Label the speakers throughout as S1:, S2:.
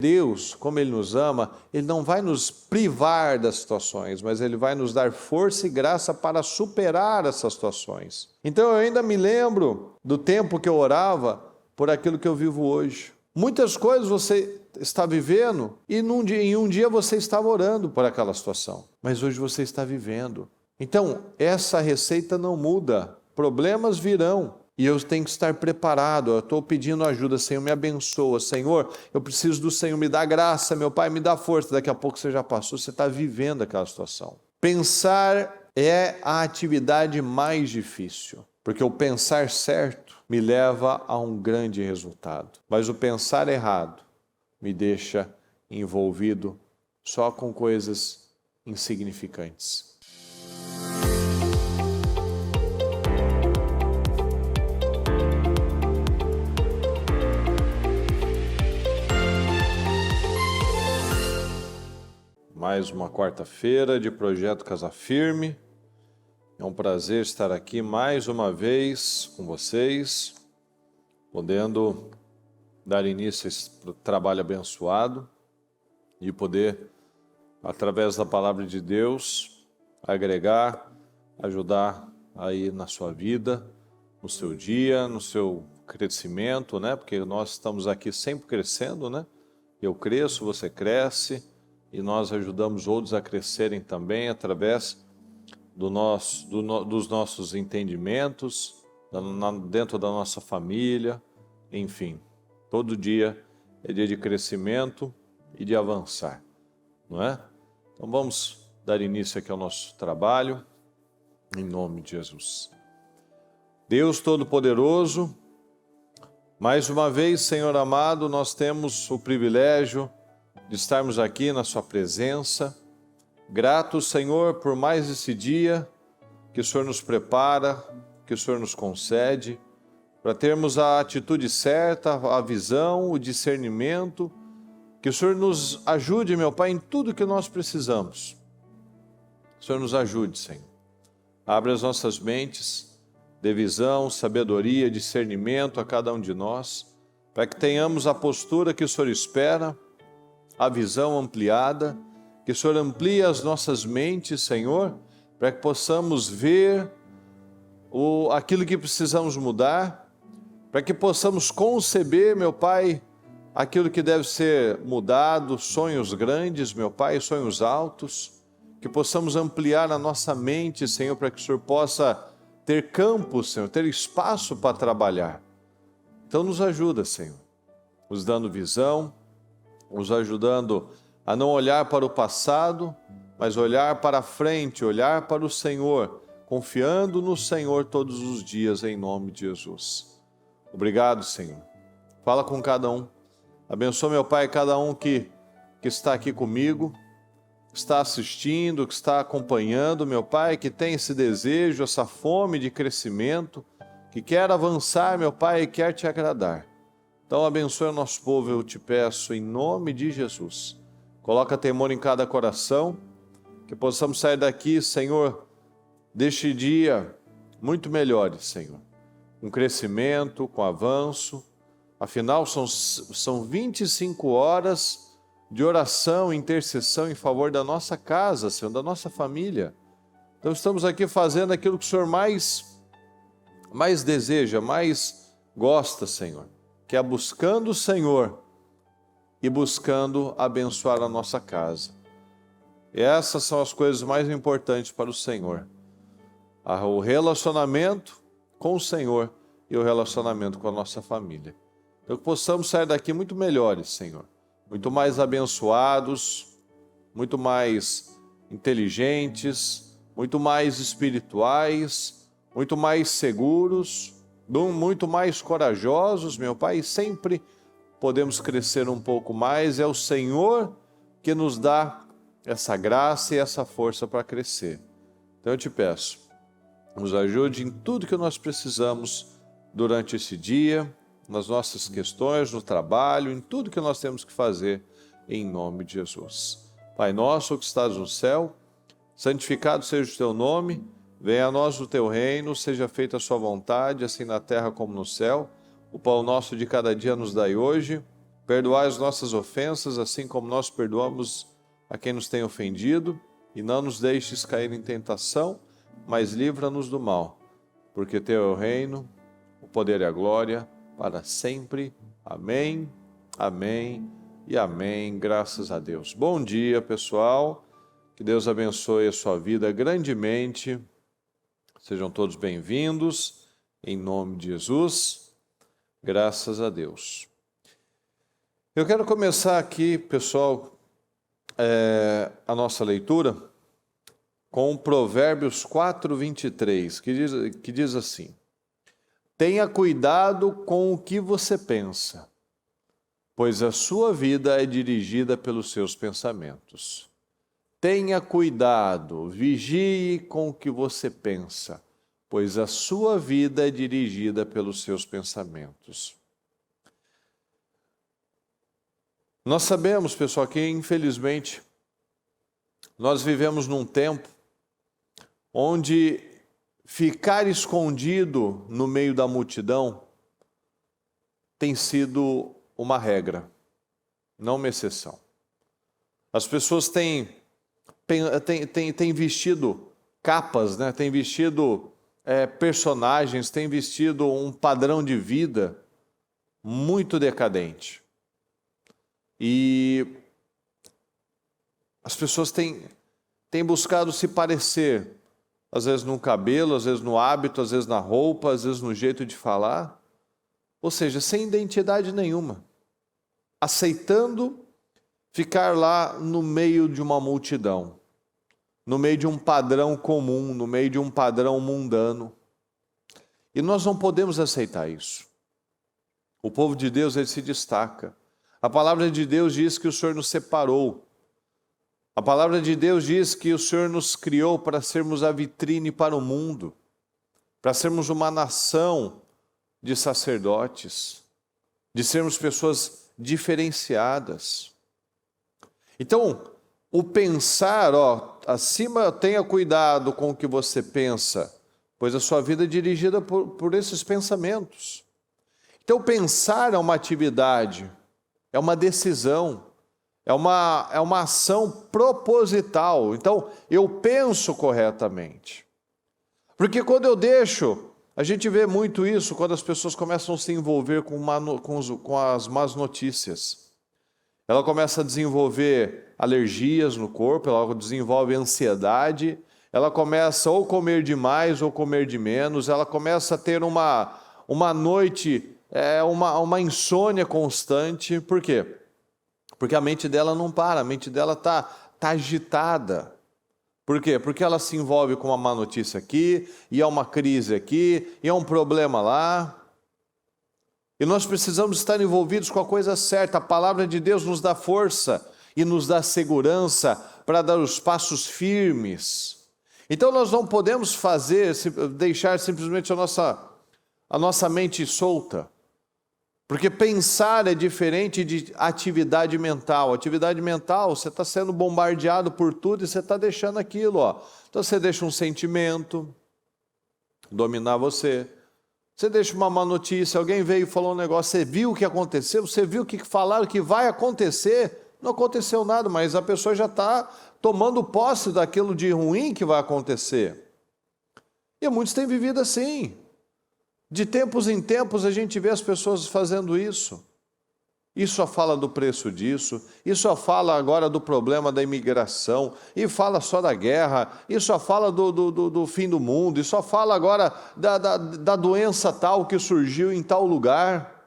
S1: Deus, como Ele nos ama, Ele não vai nos privar das situações, mas Ele vai nos dar força e graça para superar essas situações. Então eu ainda me lembro do tempo que eu orava por aquilo que eu vivo hoje. Muitas coisas você está vivendo e em um dia você estava orando por aquela situação, mas hoje você está vivendo. Então essa receita não muda, problemas virão. E eu tenho que estar preparado, eu estou pedindo ajuda, Senhor, me abençoa, Senhor, eu preciso do Senhor, me dá graça, meu Pai, me dá força. Daqui a pouco você já passou, você está vivendo aquela situação. Pensar é a atividade mais difícil, porque o pensar certo me leva a um grande resultado, mas o pensar errado me deixa envolvido só com coisas insignificantes. Mais uma quarta-feira de Projeto Casa Firme. É um prazer estar aqui mais uma vez com vocês, podendo dar início a esse trabalho abençoado e poder, através da palavra de Deus, agregar, ajudar aí na sua vida, no seu dia, no seu crescimento, né? Porque nós estamos aqui sempre crescendo, né? Eu cresço, você cresce. E nós ajudamos outros a crescerem também através dos nossos entendimentos, dentro da nossa família, enfim. Todo dia é dia de crescimento e de avançar, não é? Então vamos dar início aqui ao nosso trabalho, em nome de Jesus. Deus Todo-Poderoso, mais uma vez, Senhor amado, nós temos o privilégio de estarmos aqui na sua presença. Gratos, Senhor, por mais esse dia que o Senhor nos prepara, que o Senhor nos concede, para termos a atitude certa, a visão, o discernimento, que o Senhor nos ajude, meu Pai, em tudo que nós precisamos. O Senhor nos ajude, Senhor. Abre as nossas mentes, dê visão, sabedoria, discernimento a cada um de nós, para que tenhamos a postura que o Senhor espera, a visão ampliada, que o Senhor amplie as nossas mentes, Senhor, para que possamos ver aquilo que precisamos mudar, para que possamos conceber, meu Pai, aquilo que deve ser mudado, sonhos grandes, meu Pai, sonhos altos, que possamos ampliar a nossa mente, Senhor, para que o Senhor possa ter campo, Senhor, ter espaço para trabalhar. Então nos ajuda, Senhor, nos dando visão, nos ajudando a não olhar para o passado, mas olhar para a frente, olhar para o Senhor, confiando no Senhor todos os dias, em nome de Jesus. Obrigado, Senhor. Fala com cada um. Abençoa, meu Pai, cada um que está aqui comigo, que está assistindo, que está acompanhando, meu Pai, que tem esse desejo, essa fome de crescimento, que quer avançar, meu Pai, e quer te agradar. Então abençoe o nosso povo, eu te peço, em nome de Jesus. Coloca temor em cada coração, que possamos sair daqui, Senhor, deste dia muito melhores, Senhor. Com crescimento, com avanço. Afinal, são 25 horas de oração e intercessão em favor da nossa casa, Senhor, da nossa família. Então estamos aqui fazendo aquilo que o Senhor mais deseja, mais gosta, Senhor, que é buscando o Senhor e buscando abençoar a nossa casa. E essas são as coisas mais importantes para o Senhor. O relacionamento com o Senhor e o relacionamento com a nossa família. Então que possamos sair daqui muito melhores, Senhor. Muito mais abençoados, muito mais inteligentes, muito mais espirituais, muito mais seguros, muito mais corajosos, meu Pai, e sempre podemos crescer um pouco mais. É o Senhor que nos dá essa graça e essa força para crescer. Então eu te peço, nos ajude em tudo que nós precisamos durante esse dia, nas nossas questões, no trabalho, em tudo que nós temos que fazer, em nome de Jesus. Pai nosso que estás no céu, santificado seja o teu nome. Venha a nós o teu reino, seja feita a sua vontade, assim na terra como no céu. O pão nosso de cada dia nos dai hoje. Perdoai as nossas ofensas, assim como nós perdoamos a quem nos tem ofendido, e não nos deixes cair em tentação, mas livra-nos do mal, porque teu é o reino, o poder e a glória, para sempre. Amém, amém e amém. Graças a Deus. Bom dia, pessoal. Que Deus abençoe a sua vida grandemente. Sejam todos bem-vindos, em nome de Jesus. Graças a Deus. Eu quero começar aqui, pessoal, a nossa leitura com Provérbios 4:23, que diz assim: tenha cuidado com o que você pensa, pois a sua vida é dirigida pelos seus pensamentos. Tenha cuidado, vigie com o que você pensa, pois a sua vida é dirigida pelos seus pensamentos. Nós sabemos, pessoal, que infelizmente nós vivemos num tempo onde ficar escondido no meio da multidão tem sido uma regra, não uma exceção. As pessoas têm vestido capas, né? Têm vestido personagens, têm vestido um padrão de vida muito decadente. E as pessoas têm buscado se parecer, às vezes no cabelo, às vezes no hábito, às vezes na roupa, às vezes no jeito de falar, ou seja, sem identidade nenhuma, aceitando ficar lá no meio de uma multidão, no meio de um padrão comum, no meio de um padrão mundano. E nós não podemos aceitar isso. O povo de Deus, ele se destaca. A palavra de Deus diz que o Senhor nos separou. A palavra de Deus diz que o Senhor nos criou para sermos a vitrine para o mundo, para sermos uma nação de sacerdotes, de sermos pessoas diferenciadas. Então, o pensar, acima, tenha cuidado com o que você pensa, pois a sua vida é dirigida por esses pensamentos. Então, pensar é uma atividade, é uma decisão, é uma ação proposital. Então, eu penso corretamente. Porque quando eu deixo, a gente vê muito isso quando as pessoas começam a se envolver com as más notícias. Ela começa a desenvolver alergias no corpo, ela desenvolve ansiedade, ela começa ou comer demais ou comer de menos, ela começa a ter uma noite, uma insônia constante. Por quê? Porque a mente dela não para, a mente dela tá agitada. Por quê? Porque ela se envolve com uma má notícia aqui, e é uma crise aqui, e é um problema lá. E nós precisamos estar envolvidos com a coisa certa. A palavra de Deus nos dá força e nos dá segurança para dar os passos firmes. Então nós não podemos deixar simplesmente a nossa mente solta. Porque pensar é diferente de atividade mental. Atividade mental, você está sendo bombardeado por tudo e você está deixando aquilo. Então você deixa um sentimento dominar você. Você deixa uma má notícia, alguém veio e falou um negócio, você viu o que aconteceu, você viu o que falaram que vai acontecer. Não aconteceu nada, mas a pessoa já está tomando posse daquilo de ruim que vai acontecer. E muitos têm vivido assim. De tempos em tempos a gente vê as pessoas fazendo isso. Isso só fala do preço disso, isso só fala agora do problema da imigração, e fala só da guerra, isso só fala do fim do mundo, isso só fala agora da doença tal que surgiu em tal lugar.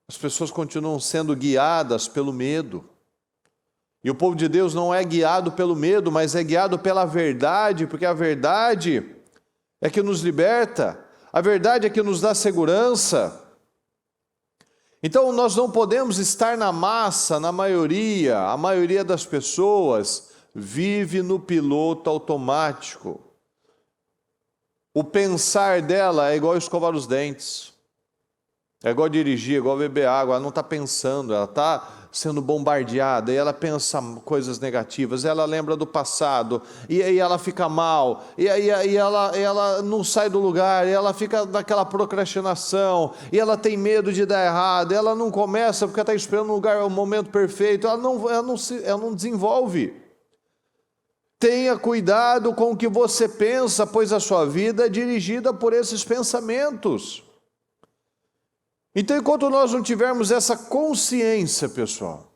S1: As pessoas continuam sendo guiadas pelo medo. E o povo de Deus não é guiado pelo medo, mas é guiado pela verdade, porque a verdade é que nos liberta. A verdade é que nos dá segurança. Então nós não podemos estar na massa, na maioria. A maioria das pessoas vive no piloto automático. O pensar dela é igual escovar os dentes. É igual dirigir, é igual beber água. Ela não está pensando, ela está sendo bombardeada, e ela pensa coisas negativas, ela lembra do passado, e aí ela fica mal, e aí ela não sai do lugar, e ela fica naquela procrastinação, e ela tem medo de dar errado, ela não começa porque está esperando o momento perfeito, ela não desenvolve. Tenha cuidado com o que você pensa, pois a sua vida é dirigida por esses pensamentos. Então, enquanto nós não tivermos essa consciência, pessoal,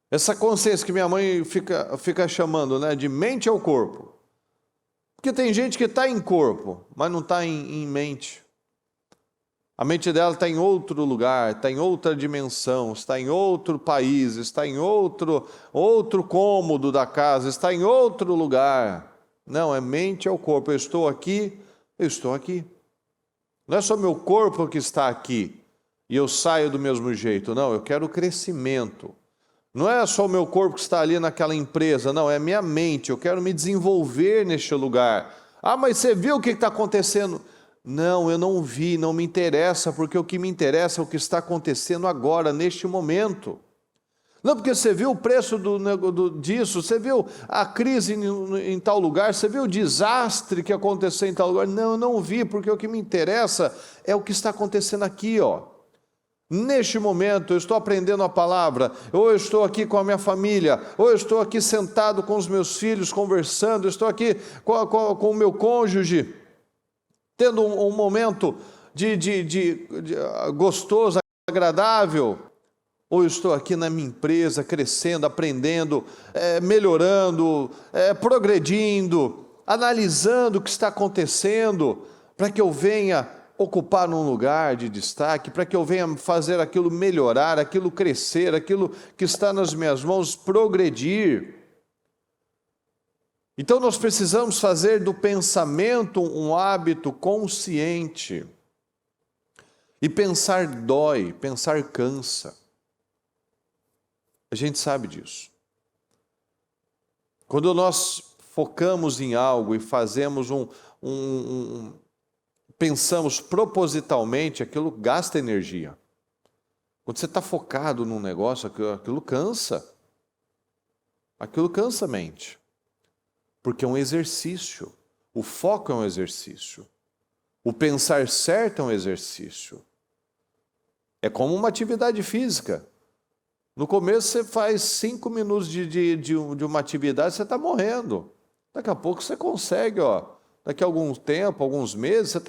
S1: essa consciência que minha mãe fica chamando, né, de mente ao corpo. Porque tem gente que está em corpo, mas não está em mente. A mente dela está em outro lugar, está em outra dimensão, está em outro país, está em outro cômodo da casa, está em outro lugar. Não, é mente ao corpo. Eu estou aqui, eu estou aqui. Não é só meu corpo que está aqui e eu saio do mesmo jeito. Não, eu quero crescimento. Não é só o meu corpo que está ali naquela empresa. Não, é minha mente. Eu quero me desenvolver neste lugar. Ah, mas você viu o que está acontecendo? Não, eu não vi, não me interessa, porque o que me interessa é o que está acontecendo agora, neste momento. Não, porque você viu o preço disso, você viu a crise em tal lugar, você viu o desastre que aconteceu em tal lugar. Não, eu não vi, porque o que me interessa é o que está acontecendo aqui, ó. Neste momento eu estou aprendendo a palavra, ou eu estou aqui com a minha família, ou eu estou aqui sentado com os meus filhos conversando, eu estou aqui com o meu cônjuge, tendo um momento de gostoso, agradável. Ou eu estou aqui na minha empresa, crescendo, aprendendo, melhorando, progredindo, analisando o que está acontecendo, para que eu venha ocupar um lugar de destaque, para que eu venha fazer aquilo melhorar, aquilo crescer, aquilo que está nas minhas mãos progredir. Então nós precisamos fazer do pensamento um hábito consciente. E pensar dói, pensar cansa. A gente sabe disso. Quando nós focamos em algo e fazemos pensamos propositalmente, aquilo gasta energia. Quando você está focado num negócio, aquilo cansa. Aquilo cansa a mente. Porque é um exercício. O foco é um exercício. O pensar certo é um exercício. É como uma atividade física. No começo você faz 5 minutos de uma atividade, você está morrendo. Daqui a pouco você consegue, daqui a algum tempo, alguns meses,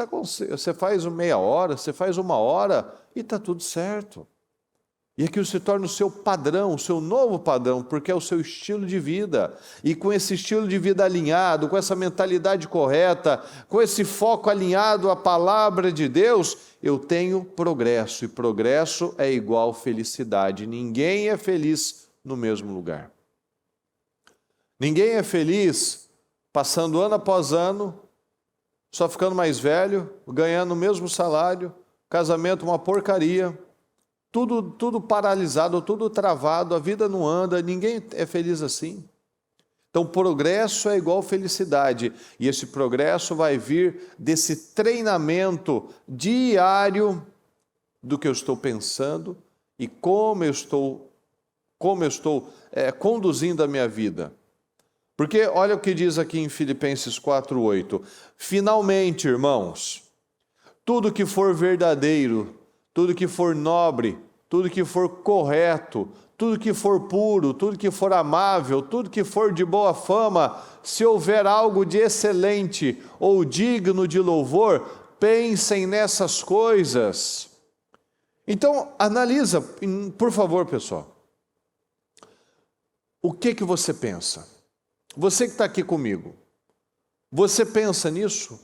S1: você faz meia hora, você faz 1 hora e está tudo certo. E aquilo se torna o seu padrão, o seu novo padrão, porque é o seu estilo de vida. E com esse estilo de vida alinhado, com essa mentalidade correta, com esse foco alinhado à palavra de Deus, eu tenho progresso. E progresso é igual felicidade. Ninguém é feliz no mesmo lugar. Ninguém é feliz passando ano após ano, só ficando mais velho, ganhando o mesmo salário, casamento uma porcaria, tudo paralisado, tudo travado, a vida não anda, ninguém é feliz assim. Então, progresso é igual felicidade, e esse progresso vai vir desse treinamento diário do que eu estou pensando e como eu estou conduzindo a minha vida. Porque olha o que diz aqui em Filipenses 4:8. Finalmente, irmãos, tudo que for verdadeiro, tudo que for nobre, tudo que for correto, tudo que for puro, tudo que for amável, tudo que for de boa fama, se houver algo de excelente ou digno de louvor, pensem nessas coisas. Então, analisa, por favor, pessoal. O que você pensa? Você que está aqui comigo, você pensa nisso?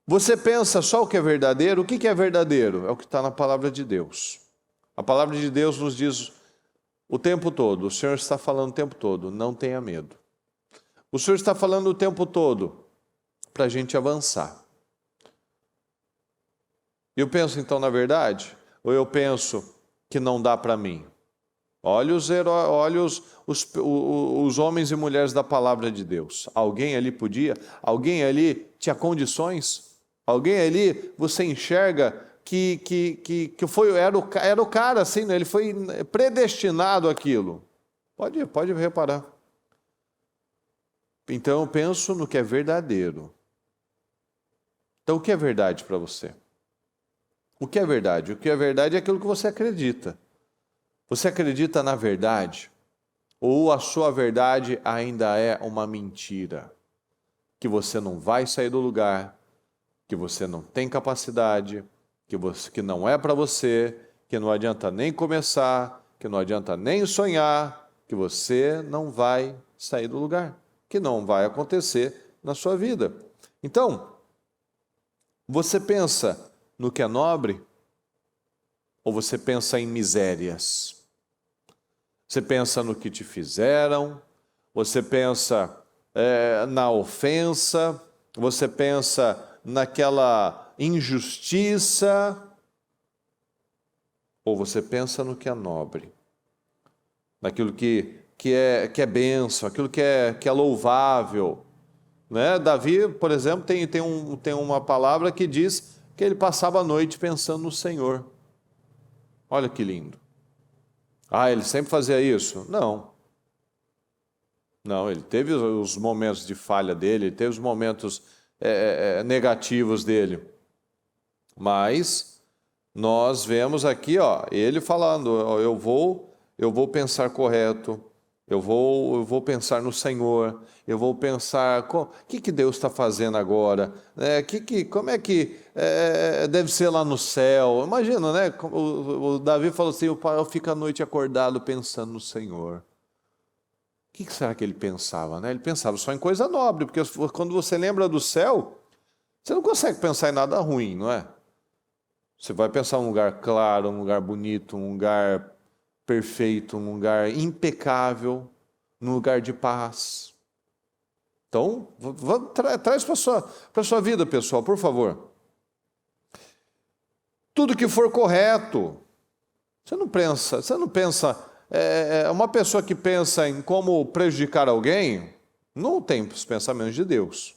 S1: Você pensa só o que é verdadeiro? O que é verdadeiro? É o que está na palavra de Deus. A palavra de Deus nos diz o tempo todo, o Senhor está falando o tempo todo, não tenha medo. O Senhor está falando o tempo todo para a gente avançar. Eu penso então na verdade? Ou eu penso que não dá para mim? Olha os homens e mulheres da palavra de Deus. Alguém ali podia? Alguém ali tinha condições? Alguém ali você enxerga era o cara, assim, né? Ele foi predestinado àquilo. Pode reparar. Então eu penso no que é verdadeiro. Então o que é verdade para você? O que é verdade? O que é verdade é aquilo que você acredita. Você acredita na verdade? Ou a sua verdade ainda é uma mentira? Que você não vai sair do lugar, que você não tem capacidade, que não é para você, que não adianta nem começar, que não adianta nem sonhar, que você não vai sair do lugar, que não vai acontecer na sua vida. Então, você pensa no que é nobre ou você pensa em misérias? Você pensa no que te fizeram, você pensa na ofensa, você pensa naquela injustiça, ou você pensa no que é nobre, naquilo que é bênção, aquilo que é louvável. Né? Davi, por exemplo, tem uma palavra que diz que ele passava a noite pensando no Senhor. Olha que lindo. Ele sempre fazia isso? Não. Não, ele teve os momentos de falha dele, ele teve os momentos negativos dele. Mas nós vemos aqui, ele falando, eu vou pensar correto, eu vou pensar no Senhor, eu vou pensar o que Deus está fazendo agora, como é que deve ser lá no céu. Imagina, né? O Davi falou assim, eu fico a noite acordado pensando no Senhor. O que será que ele pensava? Né? Ele pensava só em coisa nobre, porque quando você lembra do céu, você não consegue pensar em nada ruim, não é? Você vai pensar num lugar claro, num lugar bonito, num lugar perfeito, num lugar impecável, num lugar de paz. Então, traz para a sua vida, pessoal, por favor. Tudo que for correto. Você não pensa, uma pessoa que pensa em como prejudicar alguém, não tem os pensamentos de Deus.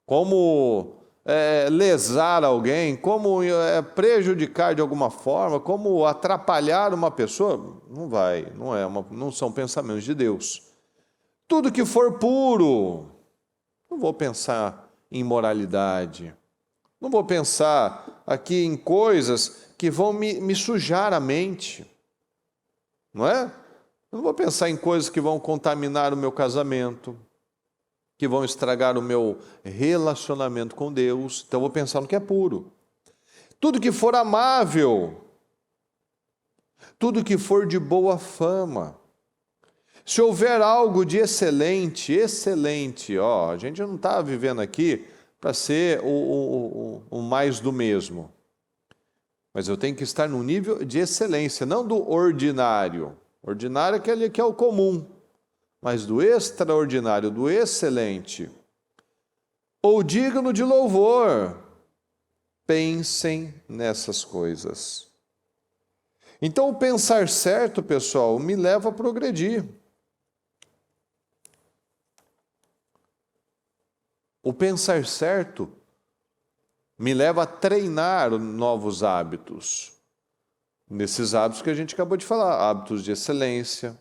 S1: Como lesar alguém, como prejudicar de alguma forma, como atrapalhar uma pessoa, não são pensamentos de Deus. Tudo que for puro, não vou pensar em imoralidade, não vou pensar aqui em coisas que vão me sujar a mente, não é? Eu não vou pensar em coisas que vão contaminar o meu casamento, que vão estragar o meu relacionamento com Deus. Então eu vou pensar no que é puro. Tudo que for amável, tudo que for de boa fama, se houver algo de excelente, a gente não está vivendo aqui para ser o mais do mesmo. Mas eu tenho que estar no nível de excelência, não do ordinário. Ordinário é aquele que é o comum, mas do extraordinário, do excelente. Ou digno de louvor. Pensem nessas coisas. Então, o pensar certo, pessoal, me leva a progredir. O pensar certo me leva a treinar novos hábitos. Nesses hábitos que a gente acabou de falar, hábitos de excelência,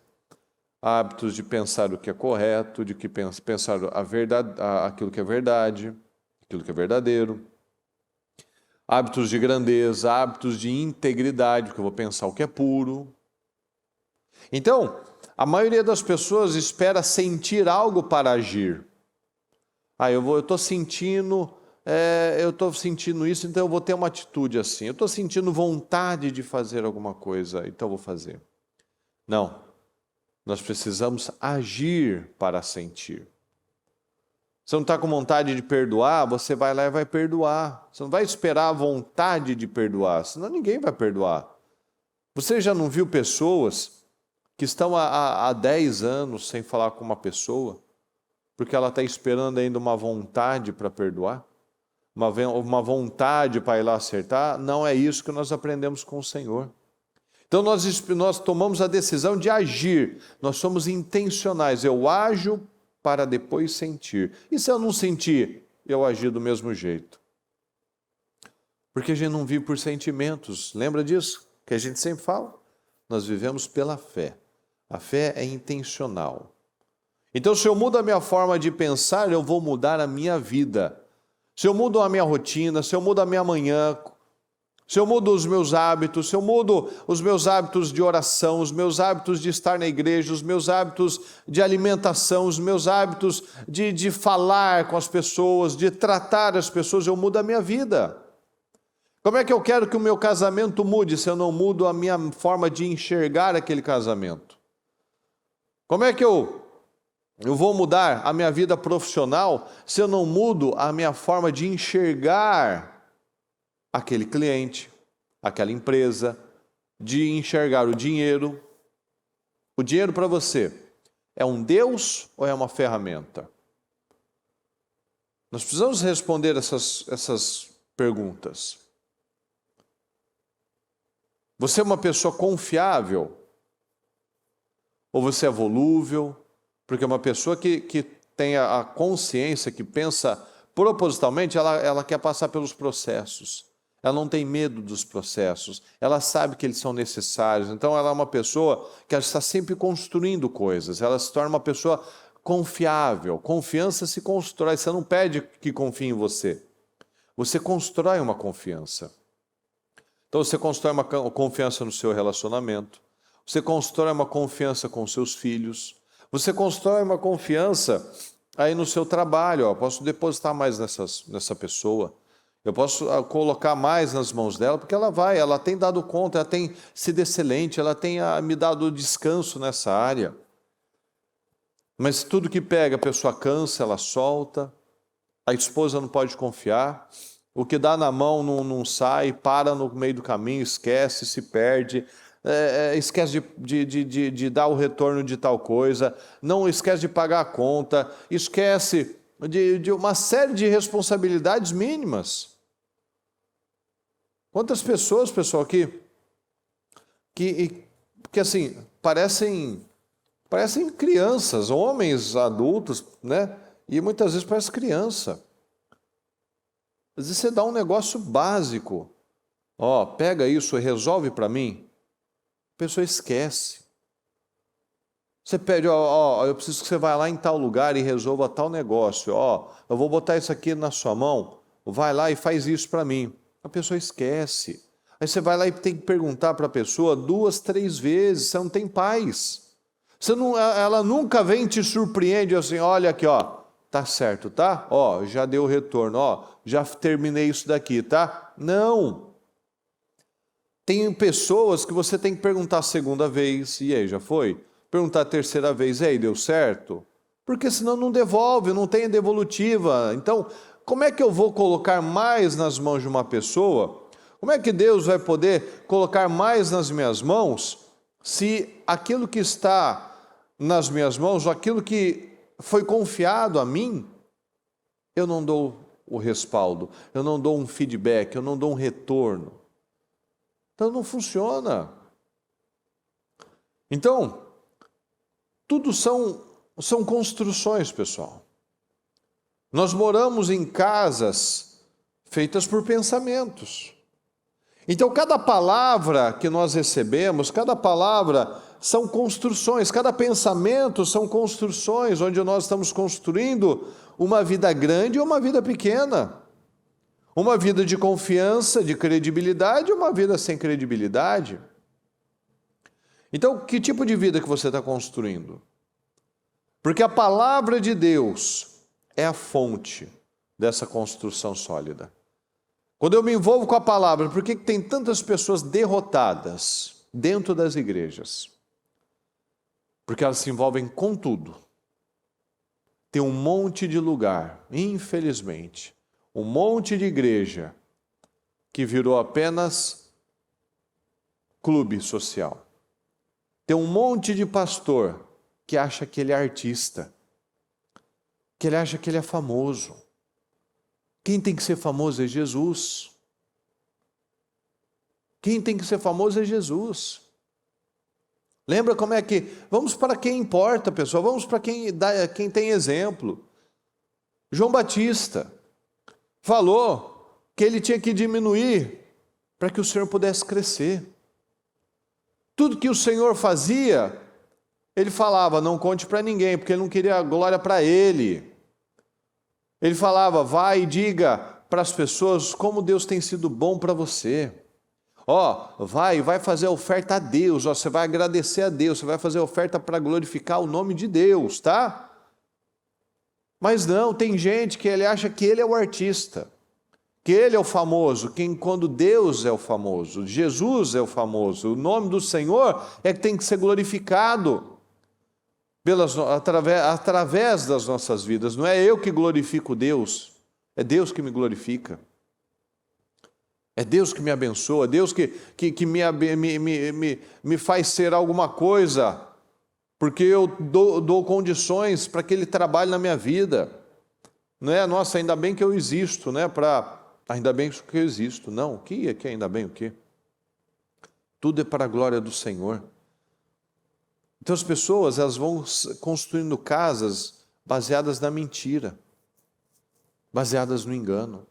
S1: hábitos de pensar o que é correto, de que pensar a verdade, aquilo que é verdade, aquilo que é verdadeiro. Hábitos de grandeza, hábitos de integridade, porque eu vou pensar o que é puro. Então, a maioria das pessoas espera sentir algo para agir. Eu estou sentindo isso, então eu vou ter uma atitude assim. Eu estou sentindo vontade de fazer alguma coisa, então eu vou fazer. Não. Nós precisamos agir para sentir. Você não está com vontade de perdoar, você vai lá e vai perdoar. Você não vai esperar a vontade de perdoar, senão ninguém vai perdoar. Você já não viu pessoas que estão há 10 anos sem falar com uma pessoa, porque ela está esperando ainda uma vontade para perdoar? Uma vontade para ir lá acertar? Não é isso que nós aprendemos com o Senhor. Então nós tomamos a decisão de agir, nós somos intencionais. Eu ajo para depois sentir. E se eu não sentir, eu agir do mesmo jeito? Porque a gente não vive por sentimentos. Lembra disso? Que a gente sempre fala? Nós vivemos pela fé. A fé é intencional. Então, se eu mudo a minha forma de pensar, eu vou mudar a minha vida. Se eu mudo a minha rotina, se eu mudo a minha manhã, se eu mudo os meus hábitos, se eu mudo os meus hábitos de oração, os meus hábitos de estar na igreja, os meus hábitos de alimentação, os meus hábitos de falar com as pessoas, de tratar as pessoas, eu mudo a minha vida. Como é que eu quero que o meu casamento mude se eu não mudo a minha forma de enxergar aquele casamento? Como é que eu vou mudar a minha vida profissional se eu não mudo a minha forma de enxergar aquele cliente, aquela empresa, de enxergar o dinheiro? O dinheiro para você é um Deus ou é uma ferramenta? Nós precisamos responder essas perguntas. Você é uma pessoa confiável? Ou você é volúvel? Porque uma pessoa que tem a consciência, que pensa propositalmente, ela quer passar pelos processos. Ela não tem medo dos processos. Ela sabe que eles são necessários. Então, ela é uma pessoa que está sempre construindo coisas. Ela se torna uma pessoa confiável. Confiança se constrói. Você não pede que confie em você. Você constrói uma confiança. Então, você constrói uma confiança no seu relacionamento. Você constrói uma confiança com seus filhos. Você constrói uma confiança aí no seu trabalho. Eu posso depositar mais nessa pessoa. Eu posso colocar mais nas mãos dela, porque ela tem dado conta, ela tem sido excelente, ela tem me dado descanso nessa área. Mas tudo que pega, a pessoa cansa, ela solta. A esposa não pode confiar. O que dá na mão não sai, para no meio do caminho, esquece, se perde. Esquece de dar o retorno de tal coisa, não esquece de pagar a conta, esquece de uma série de responsabilidades mínimas. Quantas pessoas, pessoal, que assim, parecem crianças, homens adultos, né? E muitas vezes parece criança. Às vezes você dá um negócio básico. Pega isso e resolve para mim. A pessoa esquece. Você pede, eu preciso que você vá lá em tal lugar e resolva tal negócio. Eu vou botar isso aqui na sua mão, vai lá e faz isso para mim. A pessoa esquece. Aí você vai lá e tem que perguntar para a pessoa 2, 3 vezes, você não tem paz. Ela nunca vem e te surpreende assim, olha aqui, tá certo, tá? Já deu o retorno, já terminei isso daqui, tá? Não. Tem pessoas que você tem que perguntar a segunda vez, e aí, já foi? Perguntar a terceira vez, e aí, deu certo? Porque senão não devolve, não tem devolutiva. Então, como é que eu vou colocar mais nas mãos de uma pessoa? Como é que Deus vai poder colocar mais nas minhas mãos se aquilo que está nas minhas mãos, ou aquilo que foi confiado a mim, eu não dou o respaldo, eu não dou um feedback, eu não dou um retorno? Então não funciona. Então, tudo são construções, pessoal. Nós moramos em casas feitas por pensamentos. Então, cada palavra que nós recebemos, cada palavra são construções, cada pensamento são construções, onde nós estamos construindo uma vida grande ou uma vida pequena. Uma vida de confiança, de credibilidade, ou uma vida sem credibilidade. Então, que tipo de vida que você está construindo? Porque a palavra de Deus é a fonte dessa construção sólida. Quando eu me envolvo com a palavra, por que tem tantas pessoas derrotadas dentro das igrejas? Porque elas se envolvem com tudo. Tem um monte de lugar, infelizmente, um monte de igreja que virou apenas clube social. Tem um monte de pastor que acha que ele é artista, que ele acha que ele é famoso. Quem tem que ser famoso é Jesus. Quem tem que ser famoso é Jesus. Lembra como é que... Vamos para quem importa, pessoal. Vamos para quem tem exemplo. João Batista falou que ele tinha que diminuir para que o Senhor pudesse crescer. Tudo que o Senhor fazia, ele falava, não conte para ninguém, porque ele não queria a glória para ele. Ele falava, vai e diga para as pessoas como Deus tem sido bom para você. Vai fazer a oferta a Deus, você vai agradecer a Deus, você vai fazer a oferta para glorificar o nome de Deus, tá? Mas não, tem gente que ele acha que ele é o artista, que ele é o famoso, quando Deus é o famoso, Jesus é o famoso, o nome do Senhor é que tem que ser glorificado através das nossas vidas. Não é eu que glorifico Deus, é Deus que me glorifica. É Deus que me abençoa, Deus que me faz ser alguma coisa, porque eu dou condições para que Ele trabalhe na minha vida. Não é, nossa, ainda bem que eu existo, né? Ainda bem que eu existo. Não, o que é que ainda bem o quê? Tudo é para a glória do Senhor. Então as pessoas, elas vão construindo casas baseadas na mentira, baseadas no engano.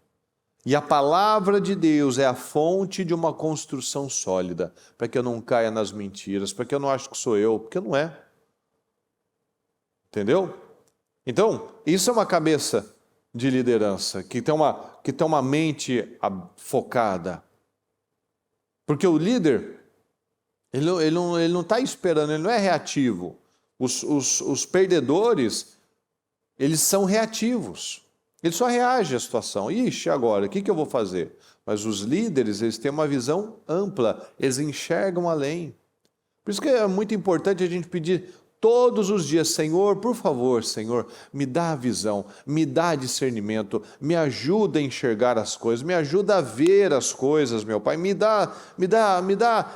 S1: E a palavra de Deus é a fonte de uma construção sólida, para que eu não caia nas mentiras, para que eu não ache que sou eu, porque não é. Entendeu? Então, isso é uma cabeça de liderança, que tem uma mente focada. Porque o líder, ele não está esperando, ele não é reativo. Os perdedores, eles são reativos. Ele só reage à situação. Ixi, agora, o que eu vou fazer? Mas os líderes, eles têm uma visão ampla, eles enxergam além. Por isso que é muito importante a gente pedir todos os dias, Senhor, por favor, Senhor, me dá a visão, me dá discernimento, me ajuda a enxergar as coisas, me ajuda a ver as coisas, meu Pai, me dá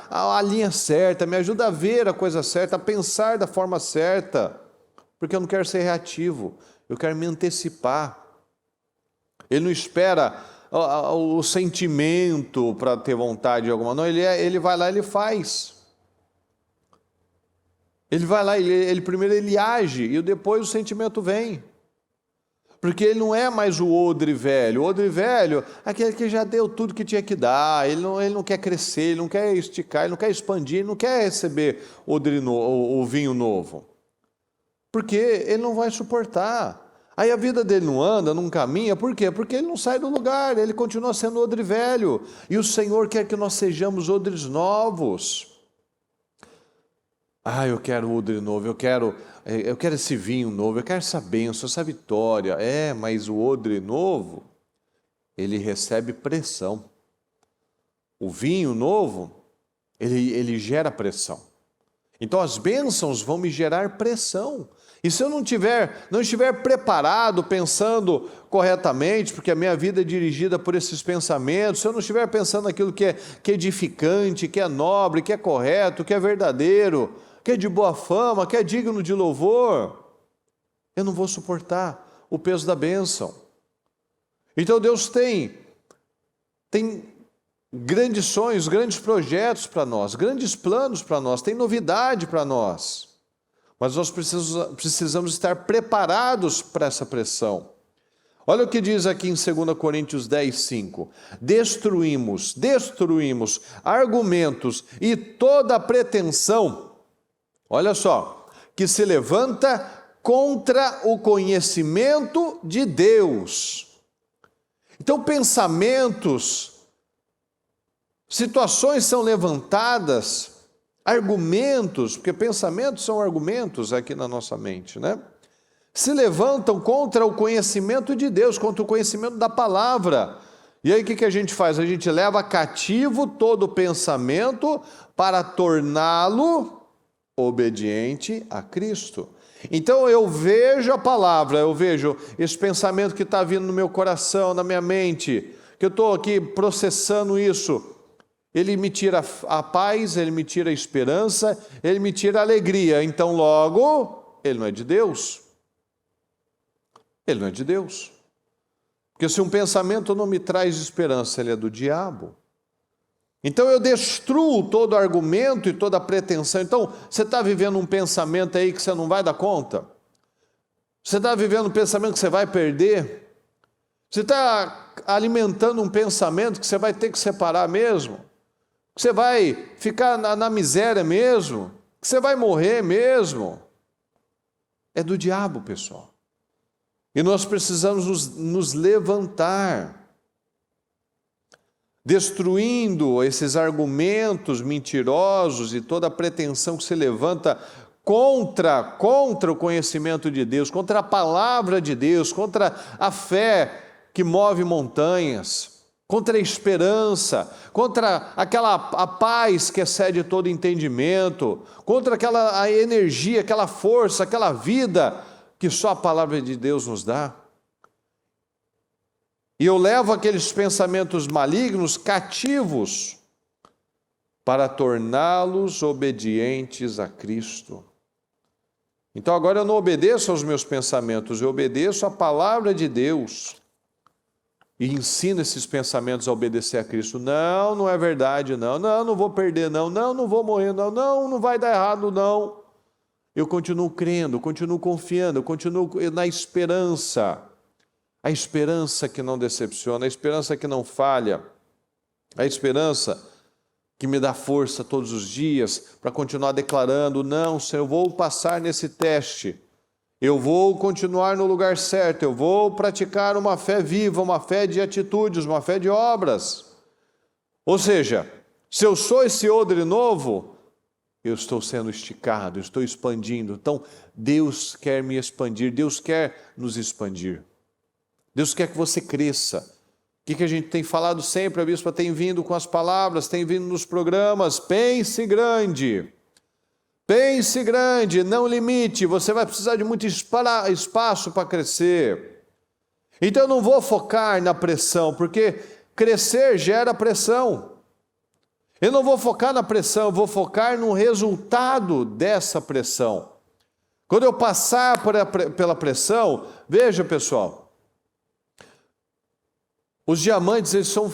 S1: a linha certa, me ajuda a ver a coisa certa, a pensar da forma certa, porque eu não quero ser reativo, eu quero me antecipar. Ele não espera o sentimento para ter vontade de alguma, não, ele vai lá e ele faz. Ele vai lá, primeiro ele age e depois o sentimento vem. Porque ele não é mais o odre velho. O odre velho, aquele que já deu tudo que tinha que dar, ele não quer crescer, ele não quer esticar, ele não quer expandir, ele não quer receber o vinho novo. Porque ele não vai suportar. Aí a vida dele não anda, não caminha, por quê? Porque ele não sai do lugar, ele continua sendo odre velho. E o Senhor quer que nós sejamos odres novos. Eu quero odre novo, eu quero esse vinho novo, eu quero essa bênção, essa vitória. Mas o odre novo, ele recebe pressão. O vinho novo, ele gera pressão. Então as bênçãos vão me gerar pressão. E se eu não estiver preparado, pensando corretamente, porque a minha vida é dirigida por esses pensamentos, se eu não estiver pensando naquilo que é edificante, que é nobre, que é correto, que é verdadeiro, que é de boa fama, que é digno de louvor, eu não vou suportar o peso da bênção. Então Deus tem grandes sonhos, grandes projetos para nós, grandes planos para nós, tem novidade para nós. Mas nós precisamos estar preparados para essa pressão. Olha o que diz aqui em 2 Coríntios 10, 5. Destruímos argumentos e toda pretensão, olha só, que se levanta contra o conhecimento de Deus. Então pensamentos, situações são levantadas, argumentos, porque pensamentos são argumentos aqui na nossa mente, né? Se levantam contra o conhecimento de Deus, contra o conhecimento da palavra. E aí o que a gente faz? A gente leva cativo todo pensamento para torná-lo obediente a Cristo. Então eu vejo a palavra, eu vejo esse pensamento que está vindo no meu coração, na minha mente, que eu estou aqui processando isso. Ele me tira a paz, ele me tira a esperança, ele me tira a alegria. Então, logo, ele não é de Deus. Ele não é de Deus. Porque se um pensamento não me traz esperança, ele é do diabo. Então, eu destruo todo argumento e toda pretensão. Então, você está vivendo um pensamento aí que você não vai dar conta? Você está vivendo um pensamento que você vai perder? Você está alimentando um pensamento que você vai ter que separar mesmo, que você vai ficar na miséria mesmo, que você vai morrer mesmo. É do diabo, pessoal. E nós precisamos nos levantar, destruindo esses argumentos mentirosos e toda a pretensão que se levanta contra o conhecimento de Deus, contra a palavra de Deus, contra a fé que move montanhas, contra a esperança, contra a paz que excede todo entendimento, contra a energia, aquela força, aquela vida que só a palavra de Deus nos dá. E eu levo aqueles pensamentos malignos cativos para torná-los obedientes a Cristo. Então agora eu não obedeço aos meus pensamentos, eu obedeço à palavra de Deus e ensino esses pensamentos a obedecer a Cristo. Não, não é verdade, não vou perder, não vou morrer, não vai dar errado, não. Eu continuo crendo, continuo confiando, eu continuo na esperança. A esperança que não decepciona, a esperança que não falha, a esperança que me dá força todos os dias para continuar declarando: não, Senhor, eu vou passar nesse teste, eu vou continuar no lugar certo, eu vou praticar uma fé viva, uma fé de atitudes, uma fé de obras. Ou seja, se eu sou esse odre novo, eu estou sendo esticado, eu estou expandindo. Então, Deus quer me expandir, Deus quer nos expandir. Deus quer que você cresça. O que a gente tem falado sempre, a bispa tem vindo com as palavras, tem vindo nos programas: pense grande, não limite, você vai precisar de muito espaço para crescer. Então eu não vou focar na pressão, porque crescer gera pressão. Eu não vou focar na pressão, eu vou focar no resultado dessa pressão. Quando eu passar pela pressão, veja, pessoal, os diamantes, eles são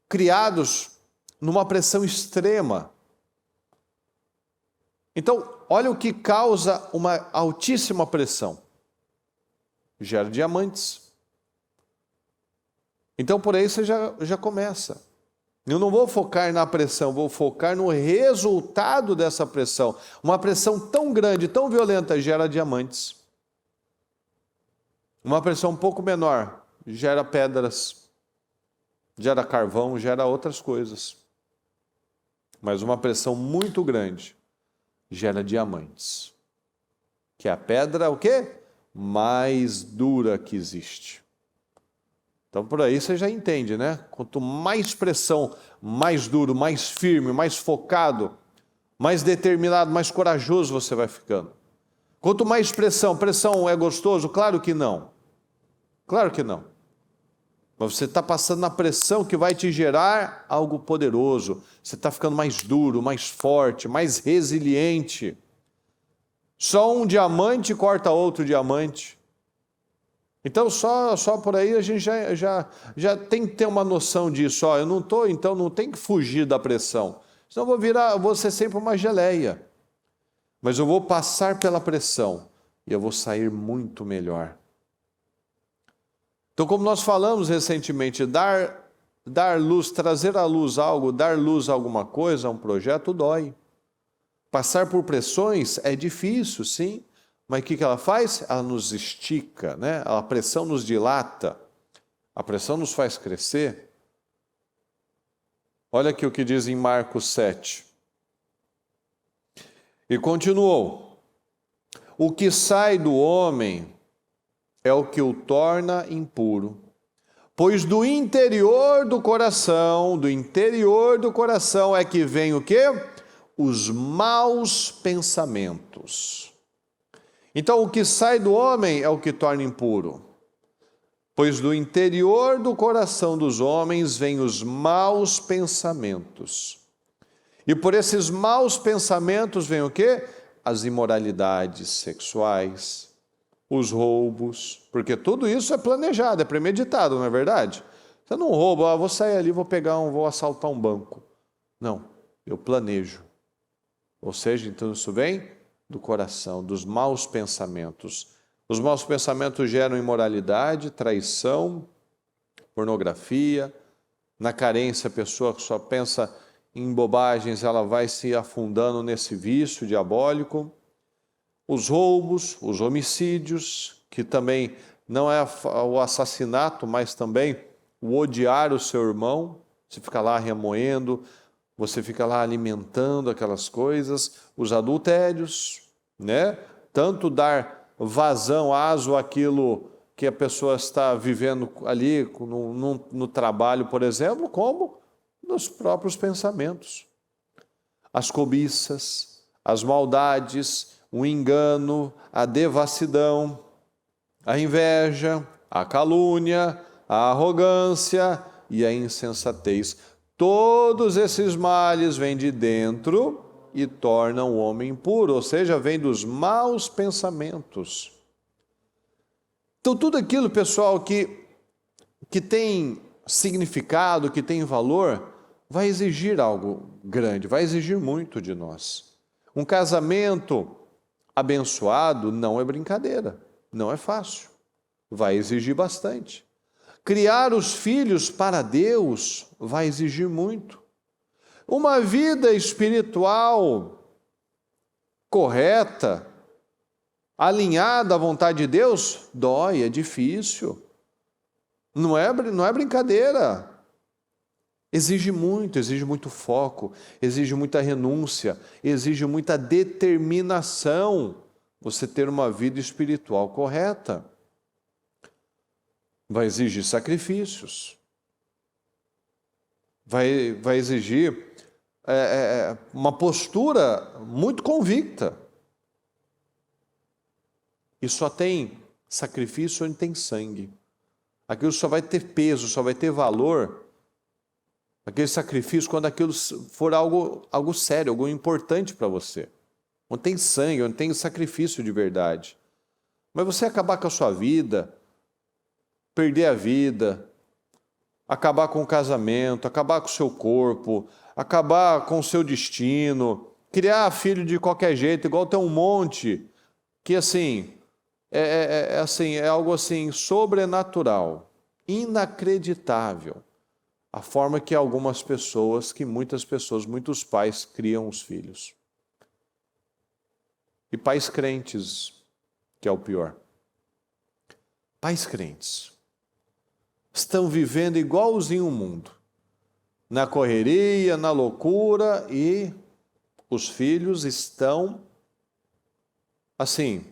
S1: criados numa pressão extrema. Então, olha o que causa uma altíssima pressão. Gera diamantes. Então, por aí você já começa. Eu não vou focar na pressão, vou focar no resultado dessa pressão. Uma pressão tão grande, tão violenta, gera diamantes. Uma pressão um pouco menor gera pedras, gera carvão, gera outras coisas. Mas uma pressão muito grande gera diamantes. Que é a pedra, o quê? Mais dura que existe. Então por aí você já entende, né? Quanto mais pressão, mais duro, mais firme, mais focado, mais determinado, mais corajoso você vai ficando. Quanto mais pressão é gostoso? Claro que não. Claro que não. Mas você está passando na pressão que vai te gerar algo poderoso. Você está ficando mais duro, mais forte, mais resiliente. Só um diamante corta outro diamante. Então só por aí a gente já tem que ter uma noção disso. Eu não estou, então não tem que fugir da pressão. Senão eu vou ser sempre uma geleia. Mas eu vou passar pela pressão e eu vou sair muito melhor. Então, como nós falamos recentemente, dar luz, trazer à luz algo, dar luz a alguma coisa, a um projeto, dói. Passar por pressões é difícil, sim, mas o que ela faz? Ela nos estica, né? A pressão nos dilata, a pressão nos faz crescer. Olha aqui o que diz em Marcos 7. E continuou: o que sai do homem é o que o torna impuro, pois do interior do coração é que vem o quê? Os maus pensamentos. Então, o que sai do homem é o que torna impuro, pois do interior do coração dos homens vêm os maus pensamentos. E por esses maus pensamentos vem o quê? As imoralidades sexuais, os roubos, porque tudo isso é planejado, é premeditado, não é verdade? Você não rouba, vou sair ali, vou assaltar um banco. Não, eu planejo. Ou seja, então isso vem do coração, dos maus pensamentos. Os maus pensamentos geram imoralidade, traição, pornografia. Na carência, a pessoa só pensa em bobagens, ela vai se afundando nesse vício diabólico. Os roubos, os homicídios, que também não é o assassinato, mas também o odiar o seu irmão. Você fica lá remoendo, você fica lá alimentando aquelas coisas. Os adultérios, né? Tanto dar vazão, aso àquilo que a pessoa está vivendo ali no trabalho, por exemplo, como nos próprios pensamentos. As cobiças, as maldades, o engano, a devassidão, a inveja, a calúnia, a arrogância e a insensatez. Todos esses males vêm de dentro e tornam o homem impuro, ou seja, vêm dos maus pensamentos. Então, tudo aquilo, pessoal, que tem significado, que tem valor, vai exigir algo grande, vai exigir muito de nós. Um casamento abençoado não é brincadeira, não é fácil, vai exigir bastante. Criar os filhos para Deus vai exigir muito. Uma vida espiritual correta, alinhada à vontade de Deus, dói, é difícil. Não é brincadeira. Exige muito foco, exige muita renúncia, exige muita determinação você ter uma vida espiritual correta. Vai exigir sacrifícios. Vai exigir uma postura muito convicta. E só tem sacrifício onde tem sangue. Aquilo só vai ter peso, só vai ter valor, aquele sacrifício, quando aquilo for algo sério, algo importante para você. Onde tem sangue, onde tem sacrifício de verdade. Mas você acabar com a sua vida, perder a vida, acabar com o casamento, acabar com o seu corpo, acabar com o seu destino, criar filho de qualquer jeito, igual tem um monte, que assim... É algo assim sobrenatural, inacreditável, a forma que muitas pessoas, muitos pais criam os filhos. E pais crentes, que é o pior. Pais crentes estão vivendo igualzinho o mundo, na correria, na loucura, e os filhos estão assim,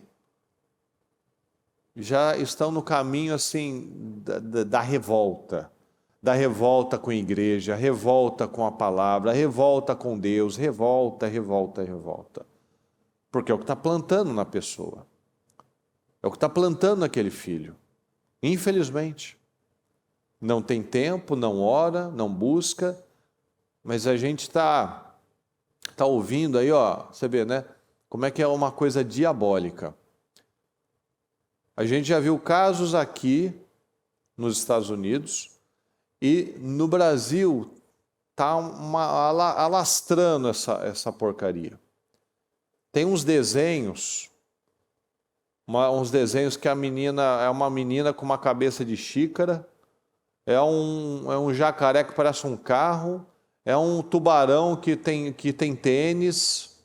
S1: já estão no caminho assim da revolta com a igreja, revolta com a palavra, revolta com Deus, revolta. Porque é o que está plantando na pessoa, é o que está plantando naquele filho. Infelizmente, não tem tempo, não ora, não busca, mas a gente está ouvindo aí, ó, você vê, né? Como é que é uma coisa diabólica. A gente já viu casos aqui nos Estados Unidos e no Brasil está alastrando essa porcaria. Tem uns desenhos que a menina é uma menina com uma cabeça de xícara, é um jacaré que parece um carro, é um tubarão que tem tênis.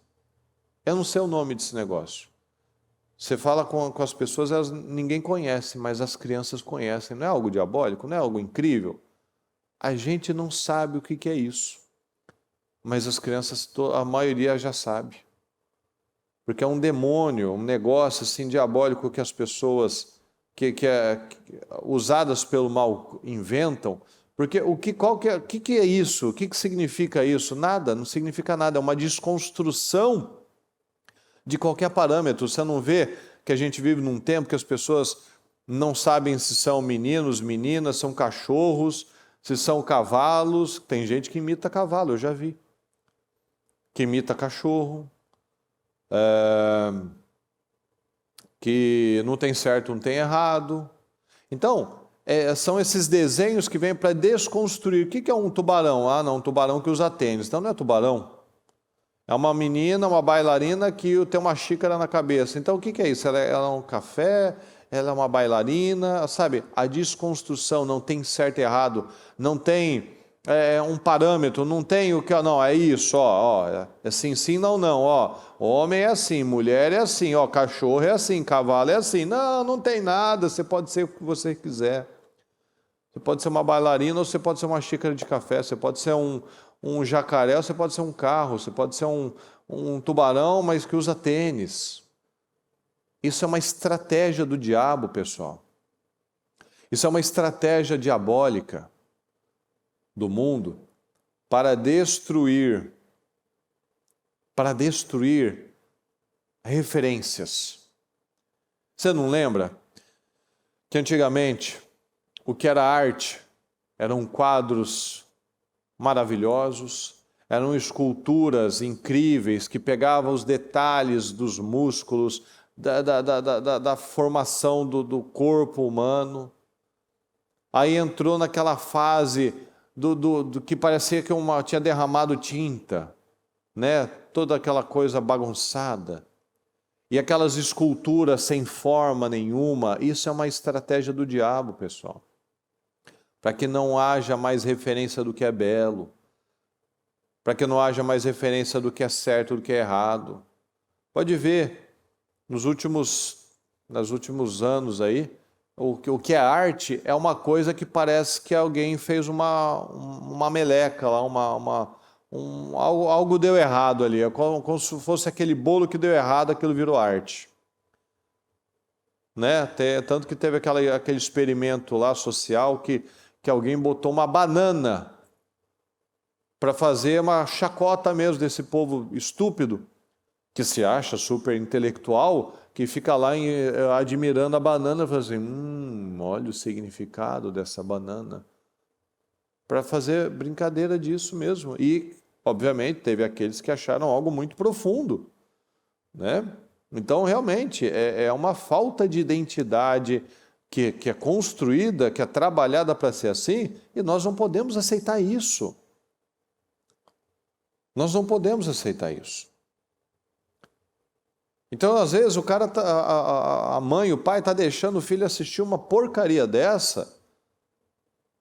S1: Eu não sei o nome desse negócio. Você fala com as pessoas, ninguém conhece, mas as crianças conhecem. Não é algo diabólico? Não é algo incrível? A gente não sabe o que é isso. Mas as crianças, a maioria já sabe. Porque é um demônio, um negócio assim diabólico que as pessoas, usadas pelo mal, inventam. Porque o que é isso? O que significa isso? Nada, não significa nada. É uma desconstrução de qualquer parâmetro. Você não vê que a gente vive num tempo que as pessoas não sabem se são meninos, meninas, são cachorros, se são cavalos. Tem gente que imita cavalo, eu já vi. Que imita cachorro. Que não tem certo, não tem errado. Então, são esses desenhos que vêm para desconstruir. O que é um tubarão? Ah, não, um tubarão que usa tênis. Então não é tubarão. É uma menina, uma bailarina que tem uma xícara na cabeça. Então o que é isso? Ela é um café? ela é uma bailarina, sabe? A desconstrução não tem certo e errado, não tem um parâmetro, não tem o que, não, é isso, é assim, sim, não, não, homem é assim, mulher é assim, cachorro é assim, cavalo é assim. Não, não tem nada, você pode ser o que você quiser. Você pode ser uma bailarina ou você pode ser uma xícara de café, você pode ser um jacaré ou você pode ser um carro, você pode ser um tubarão, mas que usa tênis. Isso é uma estratégia do diabo, pessoal. Isso é uma estratégia diabólica do mundo para destruir referências. Você não lembra que antigamente o que era arte eram quadros maravilhosos, eram esculturas incríveis que pegavam os detalhes dos músculos, da formação do corpo humano. Aí entrou naquela fase do que parecia que tinha derramado tinta, né? Toda aquela coisa bagunçada. E aquelas esculturas sem forma nenhuma. Isso é uma estratégia do diabo, pessoal. Para que não haja mais referência do que é belo. Para que não haja mais referência do que é certo, do que é errado. Pode ver, nos últimos anos aí, o que é arte é uma coisa que parece que alguém fez uma meleca lá, algo deu errado ali. É como se fosse aquele bolo que deu errado, aquilo virou arte. Né? Tanto que teve aquele experimento lá social que alguém botou uma banana para fazer uma chacota mesmo desse povo estúpido, que se acha super intelectual, que fica lá admirando a banana e fala assim, olha o significado dessa banana. Para fazer brincadeira disso mesmo. E, obviamente, teve aqueles que acharam algo muito profundo. Né? Então, realmente, é uma falta de identidade que é construída, que é trabalhada para ser assim, e nós não podemos aceitar isso. Nós não podemos aceitar isso. Então, às vezes, o cara, a mãe, o pai está deixando o filho assistir uma porcaria dessa,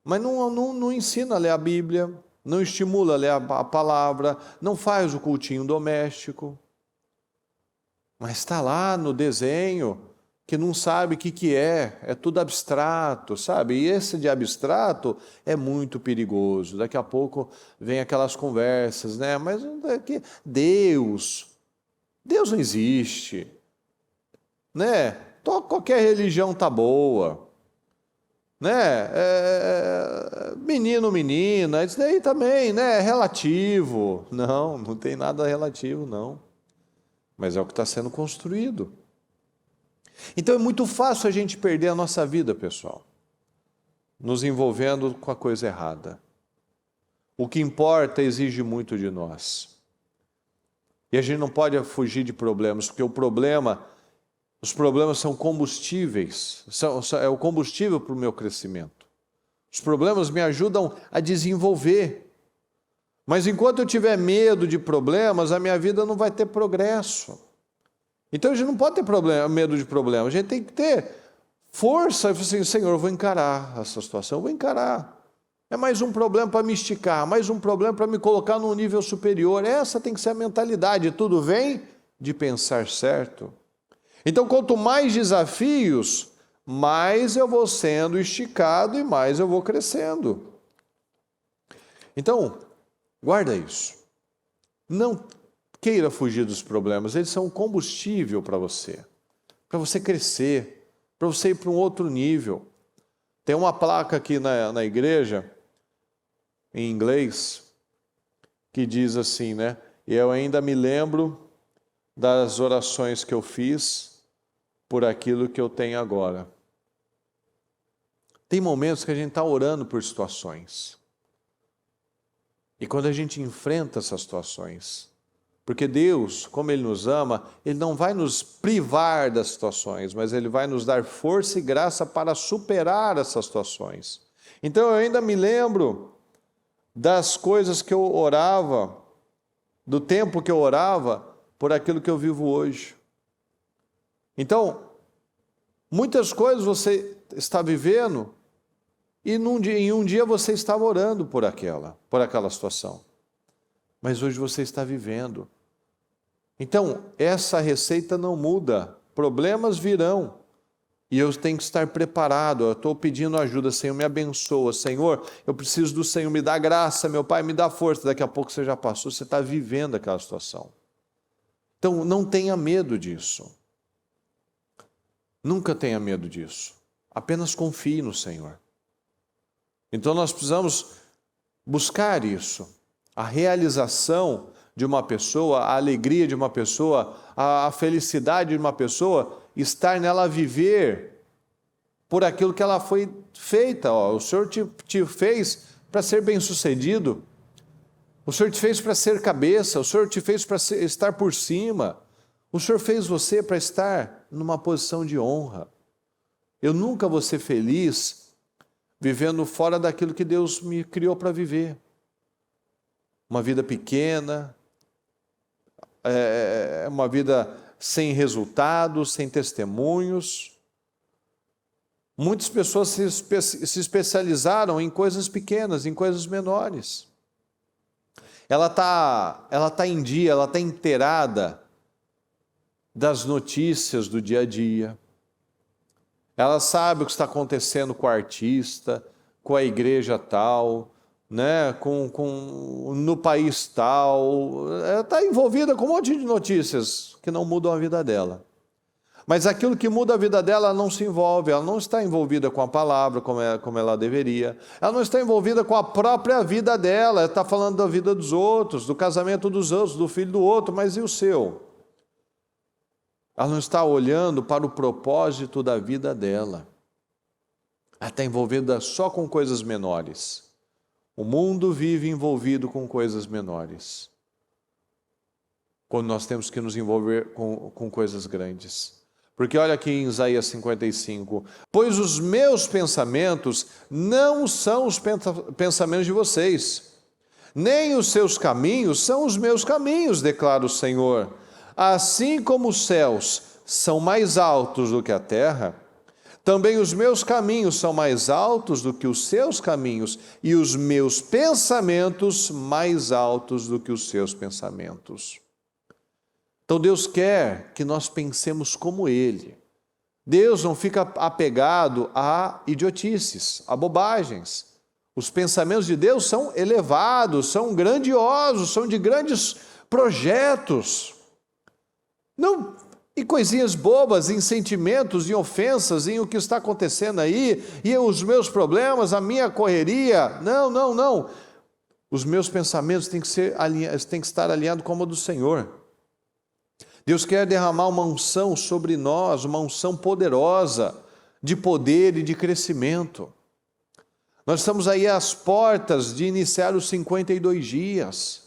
S1: mas não ensina a ler a Bíblia, não estimula a ler a palavra, não faz o cultinho doméstico. Mas está lá no desenho, que não sabe o que é tudo abstrato, sabe? E esse de abstrato é muito perigoso. Daqui a pouco vem aquelas conversas, né? Mas Deus não existe, né? Qualquer religião tá boa, né? Menino, menina, isso daí também, né? É relativo. Não tem nada relativo, não. Mas é o que está sendo construído. Então é muito fácil a gente perder a nossa vida, pessoal, nos envolvendo com a coisa errada. O que importa exige muito de nós. E a gente não pode fugir de problemas, porque os problemas são combustíveis, é o combustível para o meu crescimento. Os problemas me ajudam a desenvolver. Mas enquanto eu tiver medo de problemas, a minha vida não vai ter progresso. Então a gente não pode ter medo de problemas, a gente tem que ter força e falar assim, Senhor, eu vou encarar essa situação, eu vou encarar. É mais um problema para me esticar, mais um problema para me colocar num nível superior. Essa tem que ser a mentalidade, tudo vem de pensar certo. Então quanto mais desafios, mais eu vou sendo esticado e mais eu vou crescendo. Então, guarda isso. Não queira fugir dos problemas, eles são combustível para você crescer, para você ir para um outro nível. Tem uma placa aqui na igreja, em inglês, que diz assim, né? E eu ainda me lembro das orações que eu fiz por aquilo que eu tenho agora. Tem momentos que a gente está orando por situações. E quando a gente enfrenta essas situações, porque Deus, como Ele nos ama, Ele não vai nos privar das situações, mas Ele vai nos dar força e graça para superar essas situações. Então eu ainda me lembro das coisas que eu orava, do tempo que eu orava, por aquilo que eu vivo hoje. Então, Muitas coisas você está vivendo e em um dia você estava orando por aquela situação. Mas hoje você está vivendo. Então, essa receita não muda. Problemas virão. E eu tenho que estar preparado. Eu estou pedindo ajuda. Senhor, me abençoa. Senhor, eu preciso do Senhor. Me dá graça, meu Pai, me dá força. Daqui a pouco você já passou. Você está vivendo aquela situação. Então, não tenha medo disso. Nunca tenha medo disso. Apenas confie no Senhor. Então, nós precisamos buscar isso. A realização de uma pessoa, a alegria de uma pessoa, a felicidade de uma pessoa, estar nela viver por aquilo que ela foi feita. O Senhor te fez para ser bem-sucedido. O Senhor te fez para ser cabeça. O Senhor te fez para estar por cima. O Senhor fez você para estar numa posição de honra. Eu nunca vou ser feliz vivendo fora daquilo que Deus me criou para viver. Uma vida pequena, uma vida sem resultados, sem testemunhos. Muitas pessoas se especializaram em coisas pequenas, em coisas menores. Ela tá em dia, ela está inteirada das notícias do dia a dia. Ela sabe o que está acontecendo com o artista, com a igreja tal, né, no país tal. Ela está envolvida com um monte de notícias que não mudam a vida dela. Mas aquilo que muda a vida dela, ela não se envolve, ela não está envolvida com a palavra como ela deveria. Ela não está envolvida com a própria vida dela, ela está falando da vida dos outros, do casamento dos outros, do filho do outro, mas e o seu? Ela não está olhando para o propósito da vida dela. Ela está envolvida só com coisas menores. O mundo vive envolvido com coisas menores. Quando nós temos que nos envolver com coisas grandes. Porque olha aqui em Isaías 55. Pois os meus pensamentos não são os pensamentos de vocês, nem os seus caminhos são os meus caminhos, declara o Senhor. Assim como os céus são mais altos do que a terra, também os meus caminhos são mais altos do que os seus caminhos, e os meus pensamentos mais altos do que os seus pensamentos. Então Deus quer que nós pensemos como Ele. Deus não fica apegado a idiotices, a bobagens. Os pensamentos de Deus são elevados, são grandiosos, são de grandes projetos. Não em coisinhas bobas, em sentimentos, em ofensas, em o que está acontecendo aí, e os meus problemas, a minha correria. Não, não, não. Os meus pensamentos têm que estar alinhados com o do Senhor. Deus quer derramar uma unção sobre nós, uma unção poderosa, de poder e de crescimento. Nós estamos aí às portas de iniciar os 52 dias.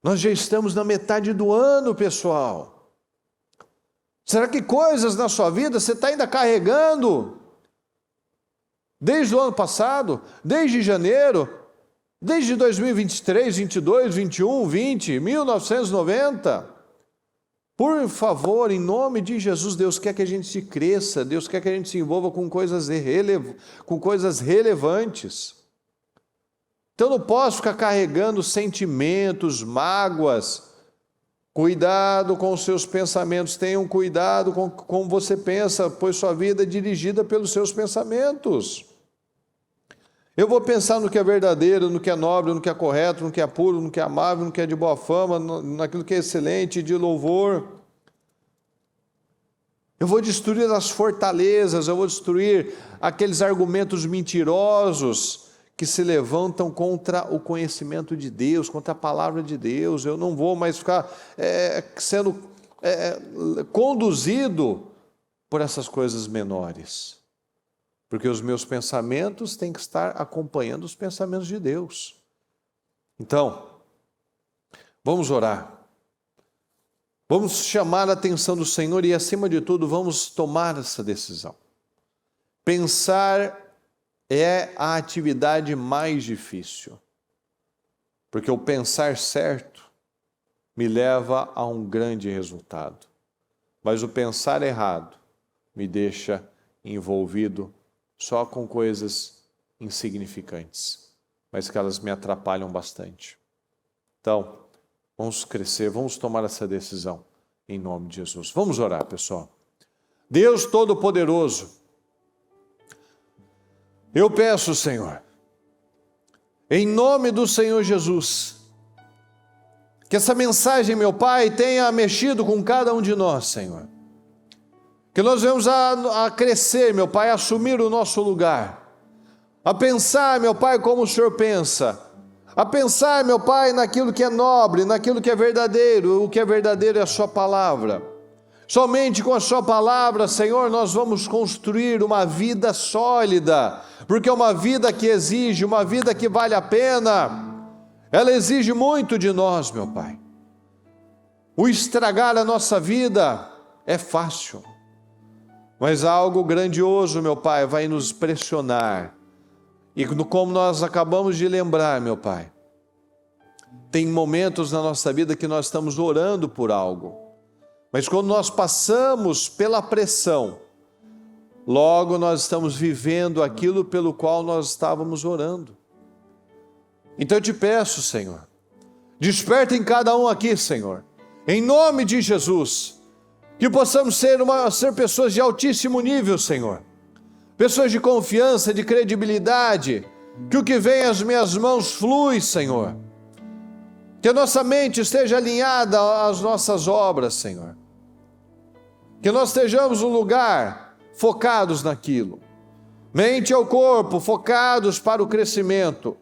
S1: Nós já estamos na metade do ano, pessoal. Será que coisas na sua vida você está ainda carregando? Desde o ano passado, desde janeiro, desde 2023, 22, 21, 20, 1990... Por favor, em nome de Jesus, Deus quer que a gente cresça, Deus quer que a gente se envolva com coisas relevantes. Então, eu não posso ficar carregando sentimentos, mágoas. Cuidado com os seus pensamentos, tenham cuidado com como você pensa, pois sua vida é dirigida pelos seus pensamentos. Eu vou pensar no que é verdadeiro, no que é nobre, no que é correto, no que é puro, no que é amável, no que é de boa fama, naquilo que é excelente, de louvor. Eu vou destruir as fortalezas, eu vou destruir aqueles argumentos mentirosos que se levantam contra o conhecimento de Deus, contra a palavra de Deus. Eu não vou mais ficar sendo conduzido por essas coisas menores. Porque os meus pensamentos têm que estar acompanhando os pensamentos de Deus. Então, vamos orar. Vamos chamar a atenção do Senhor e, acima de tudo, vamos tomar essa decisão. Pensar é a atividade mais difícil. Porque o pensar certo me leva a um grande resultado. Mas o pensar errado me deixa envolvido só com coisas insignificantes, mas que elas me atrapalham bastante. Então, vamos crescer, vamos tomar essa decisão em nome de Jesus. Vamos orar, pessoal. Deus Todo-Poderoso, eu peço, Senhor, em nome do Senhor Jesus, que essa mensagem, meu Pai, tenha mexido com cada um de nós, Senhor. Que nós venhamos a crescer, meu Pai, a assumir o nosso lugar, a pensar, meu Pai, como o Senhor pensa, a pensar, meu Pai, naquilo que é nobre, naquilo que é verdadeiro. O que é verdadeiro é a sua palavra. Somente com a sua palavra, Senhor, nós vamos construir uma vida sólida, porque é uma vida que exige, uma vida que vale a pena, ela exige muito de nós, meu Pai. O estragar a nossa vida é fácil, mas algo grandioso, meu Pai, vai nos pressionar. E como nós acabamos de lembrar, meu Pai, tem momentos na nossa vida que nós estamos orando por algo, mas quando nós passamos pela pressão, logo nós estamos vivendo aquilo pelo qual nós estávamos orando. Então eu te peço, Senhor, desperta em cada um aqui, Senhor, em nome de Jesus, que possamos ser pessoas de altíssimo nível, Senhor, pessoas de confiança, de credibilidade, que o que vem às minhas mãos flui, Senhor, que a nossa mente esteja alinhada às nossas obras, Senhor, que nós estejamos no lugar focados naquilo, mente ao corpo, focados para o crescimento,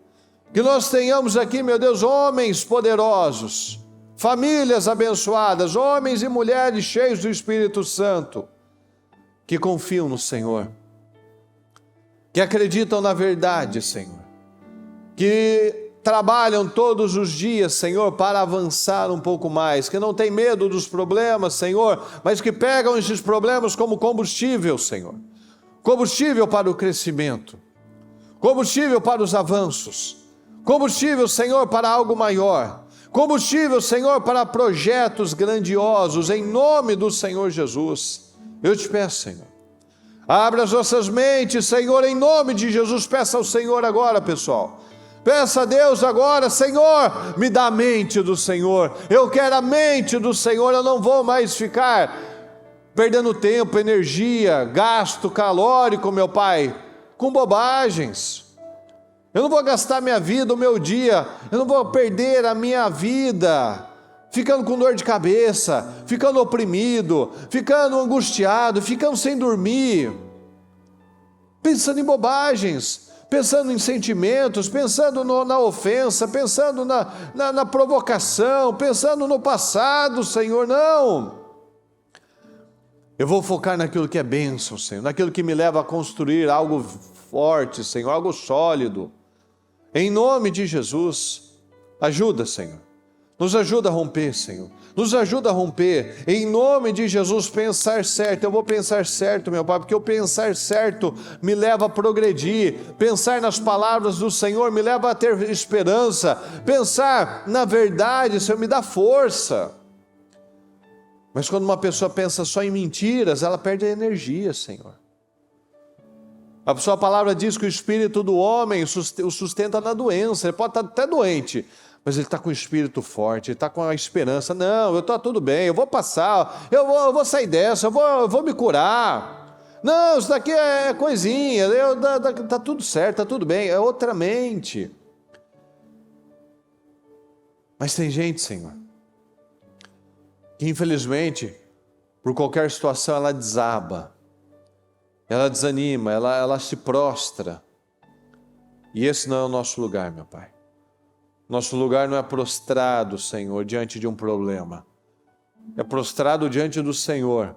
S1: que nós tenhamos aqui, meu Deus, homens poderosos, famílias abençoadas, homens e mulheres cheios do Espírito Santo, que confiam no Senhor, que acreditam na verdade, Senhor, que trabalham todos os dias, Senhor, para avançar um pouco mais, que não tem medo dos problemas, Senhor, mas que pegam esses problemas como combustível, Senhor, combustível para o crescimento, combustível para os avanços, combustível, Senhor, para algo maior, combustível, Senhor, para projetos grandiosos, em nome do Senhor Jesus. Eu te peço, Senhor, abra as nossas mentes, Senhor, em nome de Jesus. Peça ao Senhor agora, pessoal. Peça a Deus agora: Senhor, me dá a mente do Senhor. Eu quero a mente do Senhor. Eu não vou mais ficar perdendo tempo, energia, gasto calórico, meu Pai, com bobagens. Eu não vou gastar minha vida, o meu dia. Eu não vou perder a minha vida ficando com dor de cabeça, ficando oprimido, ficando angustiado, ficando sem dormir, pensando em bobagens, pensando em sentimentos, pensando na ofensa, pensando na provocação, pensando no passado, Senhor. Não! Eu vou focar naquilo que é bênção, Senhor, naquilo que me leva a construir algo forte, Senhor, algo sólido. Em nome de Jesus, ajuda, Senhor. Nos ajuda a romper, Senhor. Nos ajuda a romper. Em nome de Jesus, pensar certo. Eu vou pensar certo, meu Pai, porque o pensar certo me leva a progredir. Pensar nas palavras do Senhor me leva a ter esperança. Pensar na verdade, Senhor, me dá força. Mas quando uma pessoa pensa só em mentiras, ela perde a energia, Senhor. A sua palavra diz que o espírito do homem o sustenta na doença. Ele pode estar até doente, mas ele está com o espírito forte, ele está com a esperança. Não, eu estou tudo bem, eu vou passar, eu vou sair dessa, eu vou me curar. Não, isso daqui é coisinha, está tudo certo, está tudo bem, é outra mente. Mas tem gente, Senhor, que infelizmente, por qualquer situação, ela desaba, ela desanima, ela se prostra. E esse não é o nosso lugar, meu Pai. Nosso lugar não é prostrado, Senhor, diante de um problema. É prostrado diante do Senhor.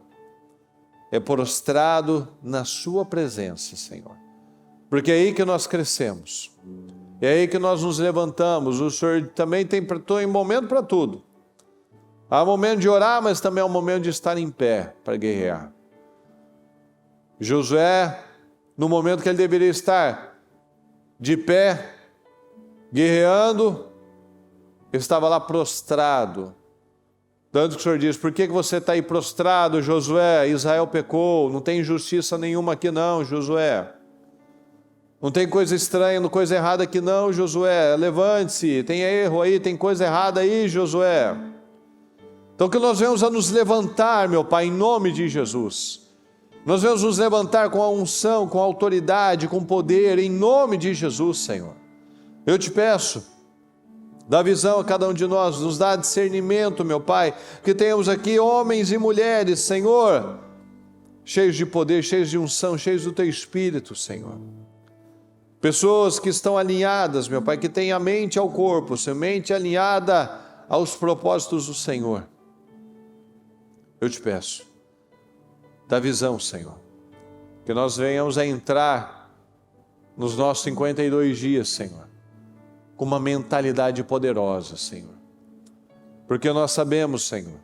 S1: É prostrado na sua presença, Senhor. Porque é aí que nós crescemos. É aí que nós nos levantamos. O Senhor também tem momento para tudo. Há momento de orar, mas também há um momento de estar em pé para guerrear. Josué, no momento que ele deveria estar de pé, guerreando, estava lá prostrado Tanto que o Senhor diz, por que você está aí prostrado, Josué? Israel pecou, não tem injustiça nenhuma aqui não, Josué. Não tem coisa estranha, coisa errada aqui não, Josué. Levante-se, tem erro aí, tem coisa errada aí, Josué. Então que nós venhamos a nos levantar, meu Pai, em nome de Jesus. Nós venhamos nos levantar com a unção, com a autoridade, com poder, em nome de Jesus, Senhor. Eu te peço, dá visão a cada um de nós, nos dá discernimento, meu Pai, que tenhamos aqui homens e mulheres, Senhor, cheios de poder, cheios de unção, cheios do Teu Espírito, Senhor. Pessoas que estão alinhadas, meu Pai, que têm a mente ao corpo, a mente alinhada aos propósitos do Senhor. Eu te peço, dá visão, Senhor, que nós venhamos a entrar nos nossos 52 dias, Senhor, com uma mentalidade poderosa, Senhor. Porque nós sabemos, Senhor,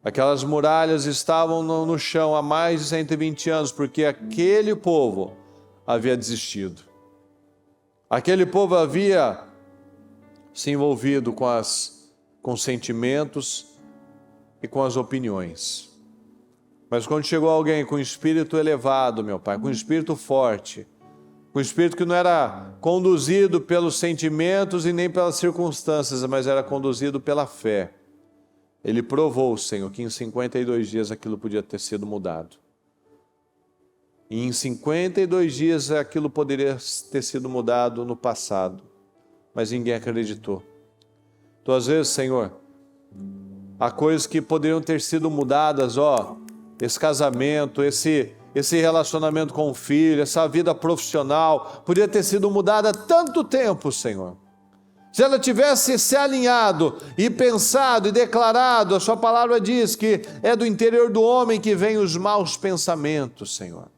S1: aquelas muralhas estavam no chão há mais de 120 anos, porque aquele povo havia desistido. Aquele povo havia se envolvido com sentimentos e com as opiniões. Mas quando chegou alguém com espírito elevado, meu Pai, com espírito forte, com espírito que não era conduzido pelos sentimentos e nem pelas circunstâncias, mas era conduzido pela fé, ele provou, Senhor, que em 52 dias aquilo podia ter sido mudado. E em 52 dias aquilo poderia ter sido mudado no passado, mas ninguém acreditou. Então, às vezes, Senhor, há coisas que poderiam ter sido mudadas, esse casamento, esse relacionamento com o filho, essa vida profissional, poderia ter sido mudada há tanto tempo, Senhor. Se ela tivesse se alinhado e pensado e declarado, a sua palavra diz que é do interior do homem que vêm os maus pensamentos, Senhor.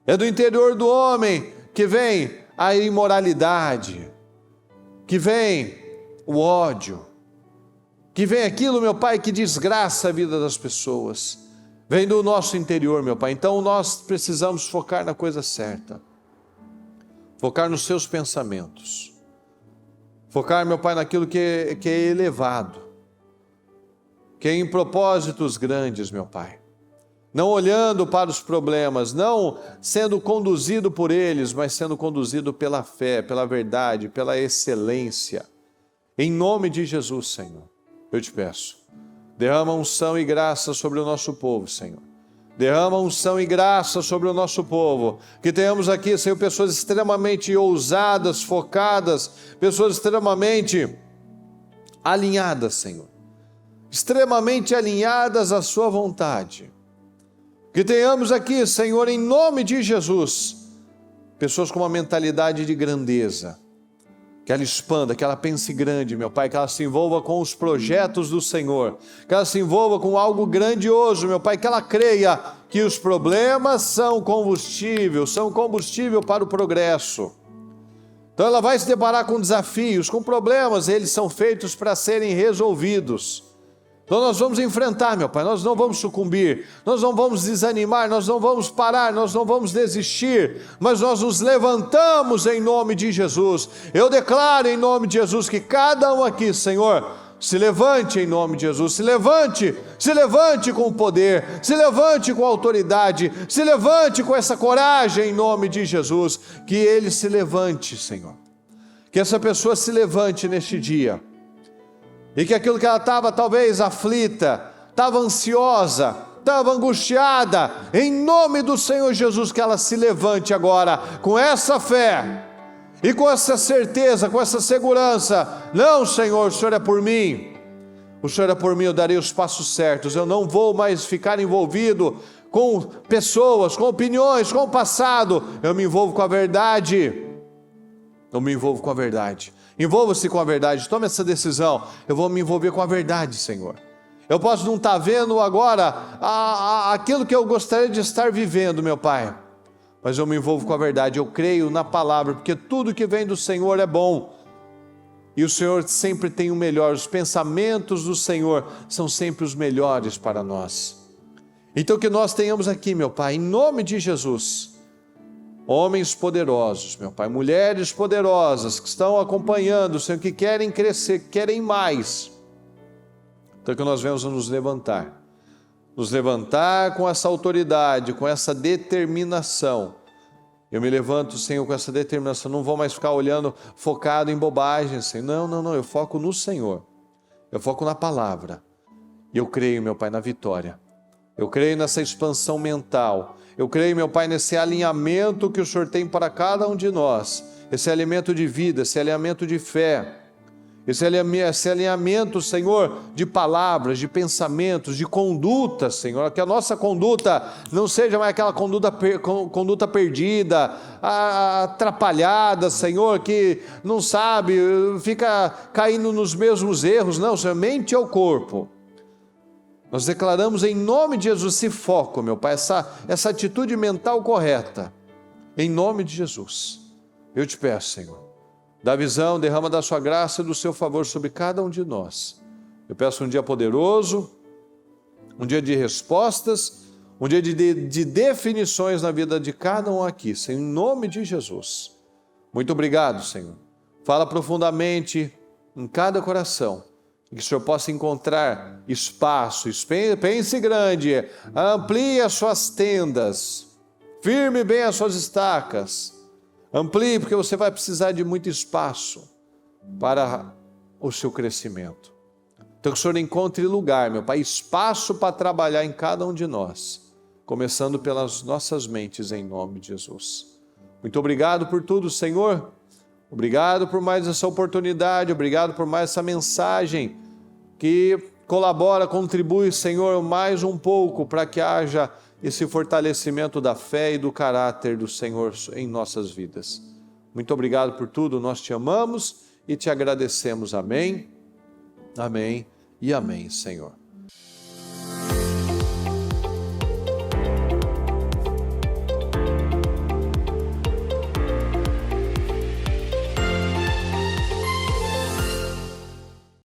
S1: É do interior do homem que vem a imoralidade, que vem o ódio, que vem aquilo, meu Pai, que desgraça a vida das pessoas. Vem do nosso interior, meu Pai. Então nós precisamos focar na coisa certa. Focar nos seus pensamentos. Focar, meu Pai, naquilo que é elevado. Que é em propósitos grandes, meu Pai. Não olhando para os problemas, não sendo conduzido por eles, mas sendo conduzido pela fé, pela verdade, pela excelência. Em nome de Jesus, Senhor, eu te peço, derrama unção e graça sobre o nosso povo, Senhor. Derrama unção e graça sobre o nosso povo. Que tenhamos aqui, Senhor, pessoas extremamente ousadas, focadas, pessoas extremamente alinhadas, Senhor. Extremamente alinhadas à sua vontade. Que tenhamos aqui, Senhor, em nome de Jesus, pessoas com uma mentalidade de grandeza. Que ela expanda, que ela pense grande, meu Pai, que ela se envolva com os projetos do Senhor, que ela se envolva com algo grandioso, meu Pai, que ela creia que os problemas são combustível para o progresso. Então ela vai se deparar com desafios, com problemas, eles são feitos para serem resolvidos. Então nós vamos enfrentar, meu Pai, nós não vamos sucumbir, nós não vamos desanimar, nós não vamos parar, nós não vamos desistir, mas nós nos levantamos em nome de Jesus. Eu declaro em nome de Jesus que cada um aqui, Senhor, se levante em nome de Jesus, se levante com poder, se levante com autoridade, se levante com essa coragem em nome de Jesus, que ele se levante, Senhor, que essa pessoa se levante neste dia. E que aquilo que ela estava talvez aflita, estava ansiosa, estava angustiada, em nome do Senhor Jesus, que ela se levante agora com essa fé e com essa certeza, com essa segurança. Não, Senhor, o Senhor é por mim. O Senhor é por mim, eu darei os passos certos. Eu não vou mais ficar envolvido com pessoas, com opiniões, com o passado. Eu me envolvo com a verdade. Eu me envolvo com a verdade. Envolva-se com a verdade, tome essa decisão. Eu vou me envolver com a verdade, Senhor. Eu posso não estar vendo agora aquilo que eu gostaria de estar vivendo, meu Pai, mas eu me envolvo com a verdade, eu creio na palavra, porque tudo que vem do Senhor é bom, e o Senhor sempre tem o melhor. Os pensamentos do Senhor são sempre os melhores para nós. Então que nós tenhamos aqui, meu Pai, em nome de Jesus, homens poderosos, meu Pai, mulheres poderosas que estão acompanhando, Senhor, que querem crescer, que querem mais, Então que nós venhamos nos levantar com essa autoridade, com essa determinação. Eu me levanto, Senhor, com essa determinação, não vou mais ficar olhando, focado em bobagens, Senhor. Não, eu foco no Senhor, eu foco na palavra, e eu creio, meu Pai, na vitória, eu creio nessa expansão mental, eu creio, meu Pai, nesse alinhamento que o Senhor tem para cada um de nós, esse alimento de vida, esse alimento de fé, esse alinhamento, Senhor, de palavras, de pensamentos, de conduta, Senhor, que a nossa conduta não seja mais aquela conduta perdida, atrapalhada, Senhor, que não sabe, fica caindo nos mesmos erros. Não, Senhor, mente ao corpo. Nós declaramos em nome de Jesus esse foco, meu Pai, essa atitude mental correta, em nome de Jesus. Eu te peço, Senhor, dá visão, derrama da sua graça e do seu favor sobre cada um de nós. Eu peço um dia poderoso, um dia de respostas, um dia de definições na vida de cada um aqui, Senhor, em nome de Jesus. Muito obrigado, Senhor. Fala profundamente em cada coração, que o Senhor possa encontrar espaço, pense grande, amplie as suas tendas, firme bem as suas estacas, amplie, porque você vai precisar de muito espaço para o seu crescimento. Então que o Senhor encontre lugar, meu Pai, espaço para trabalhar em cada um de nós, começando pelas nossas mentes, em nome de Jesus. Muito obrigado por tudo, Senhor. Obrigado por mais essa oportunidade, obrigado por mais essa mensagem que colabora, contribui, Senhor, mais um pouco para que haja esse fortalecimento da fé e do caráter do Senhor em nossas vidas. Muito obrigado por tudo, nós te amamos e te agradecemos. Amém, amém e amém, Senhor.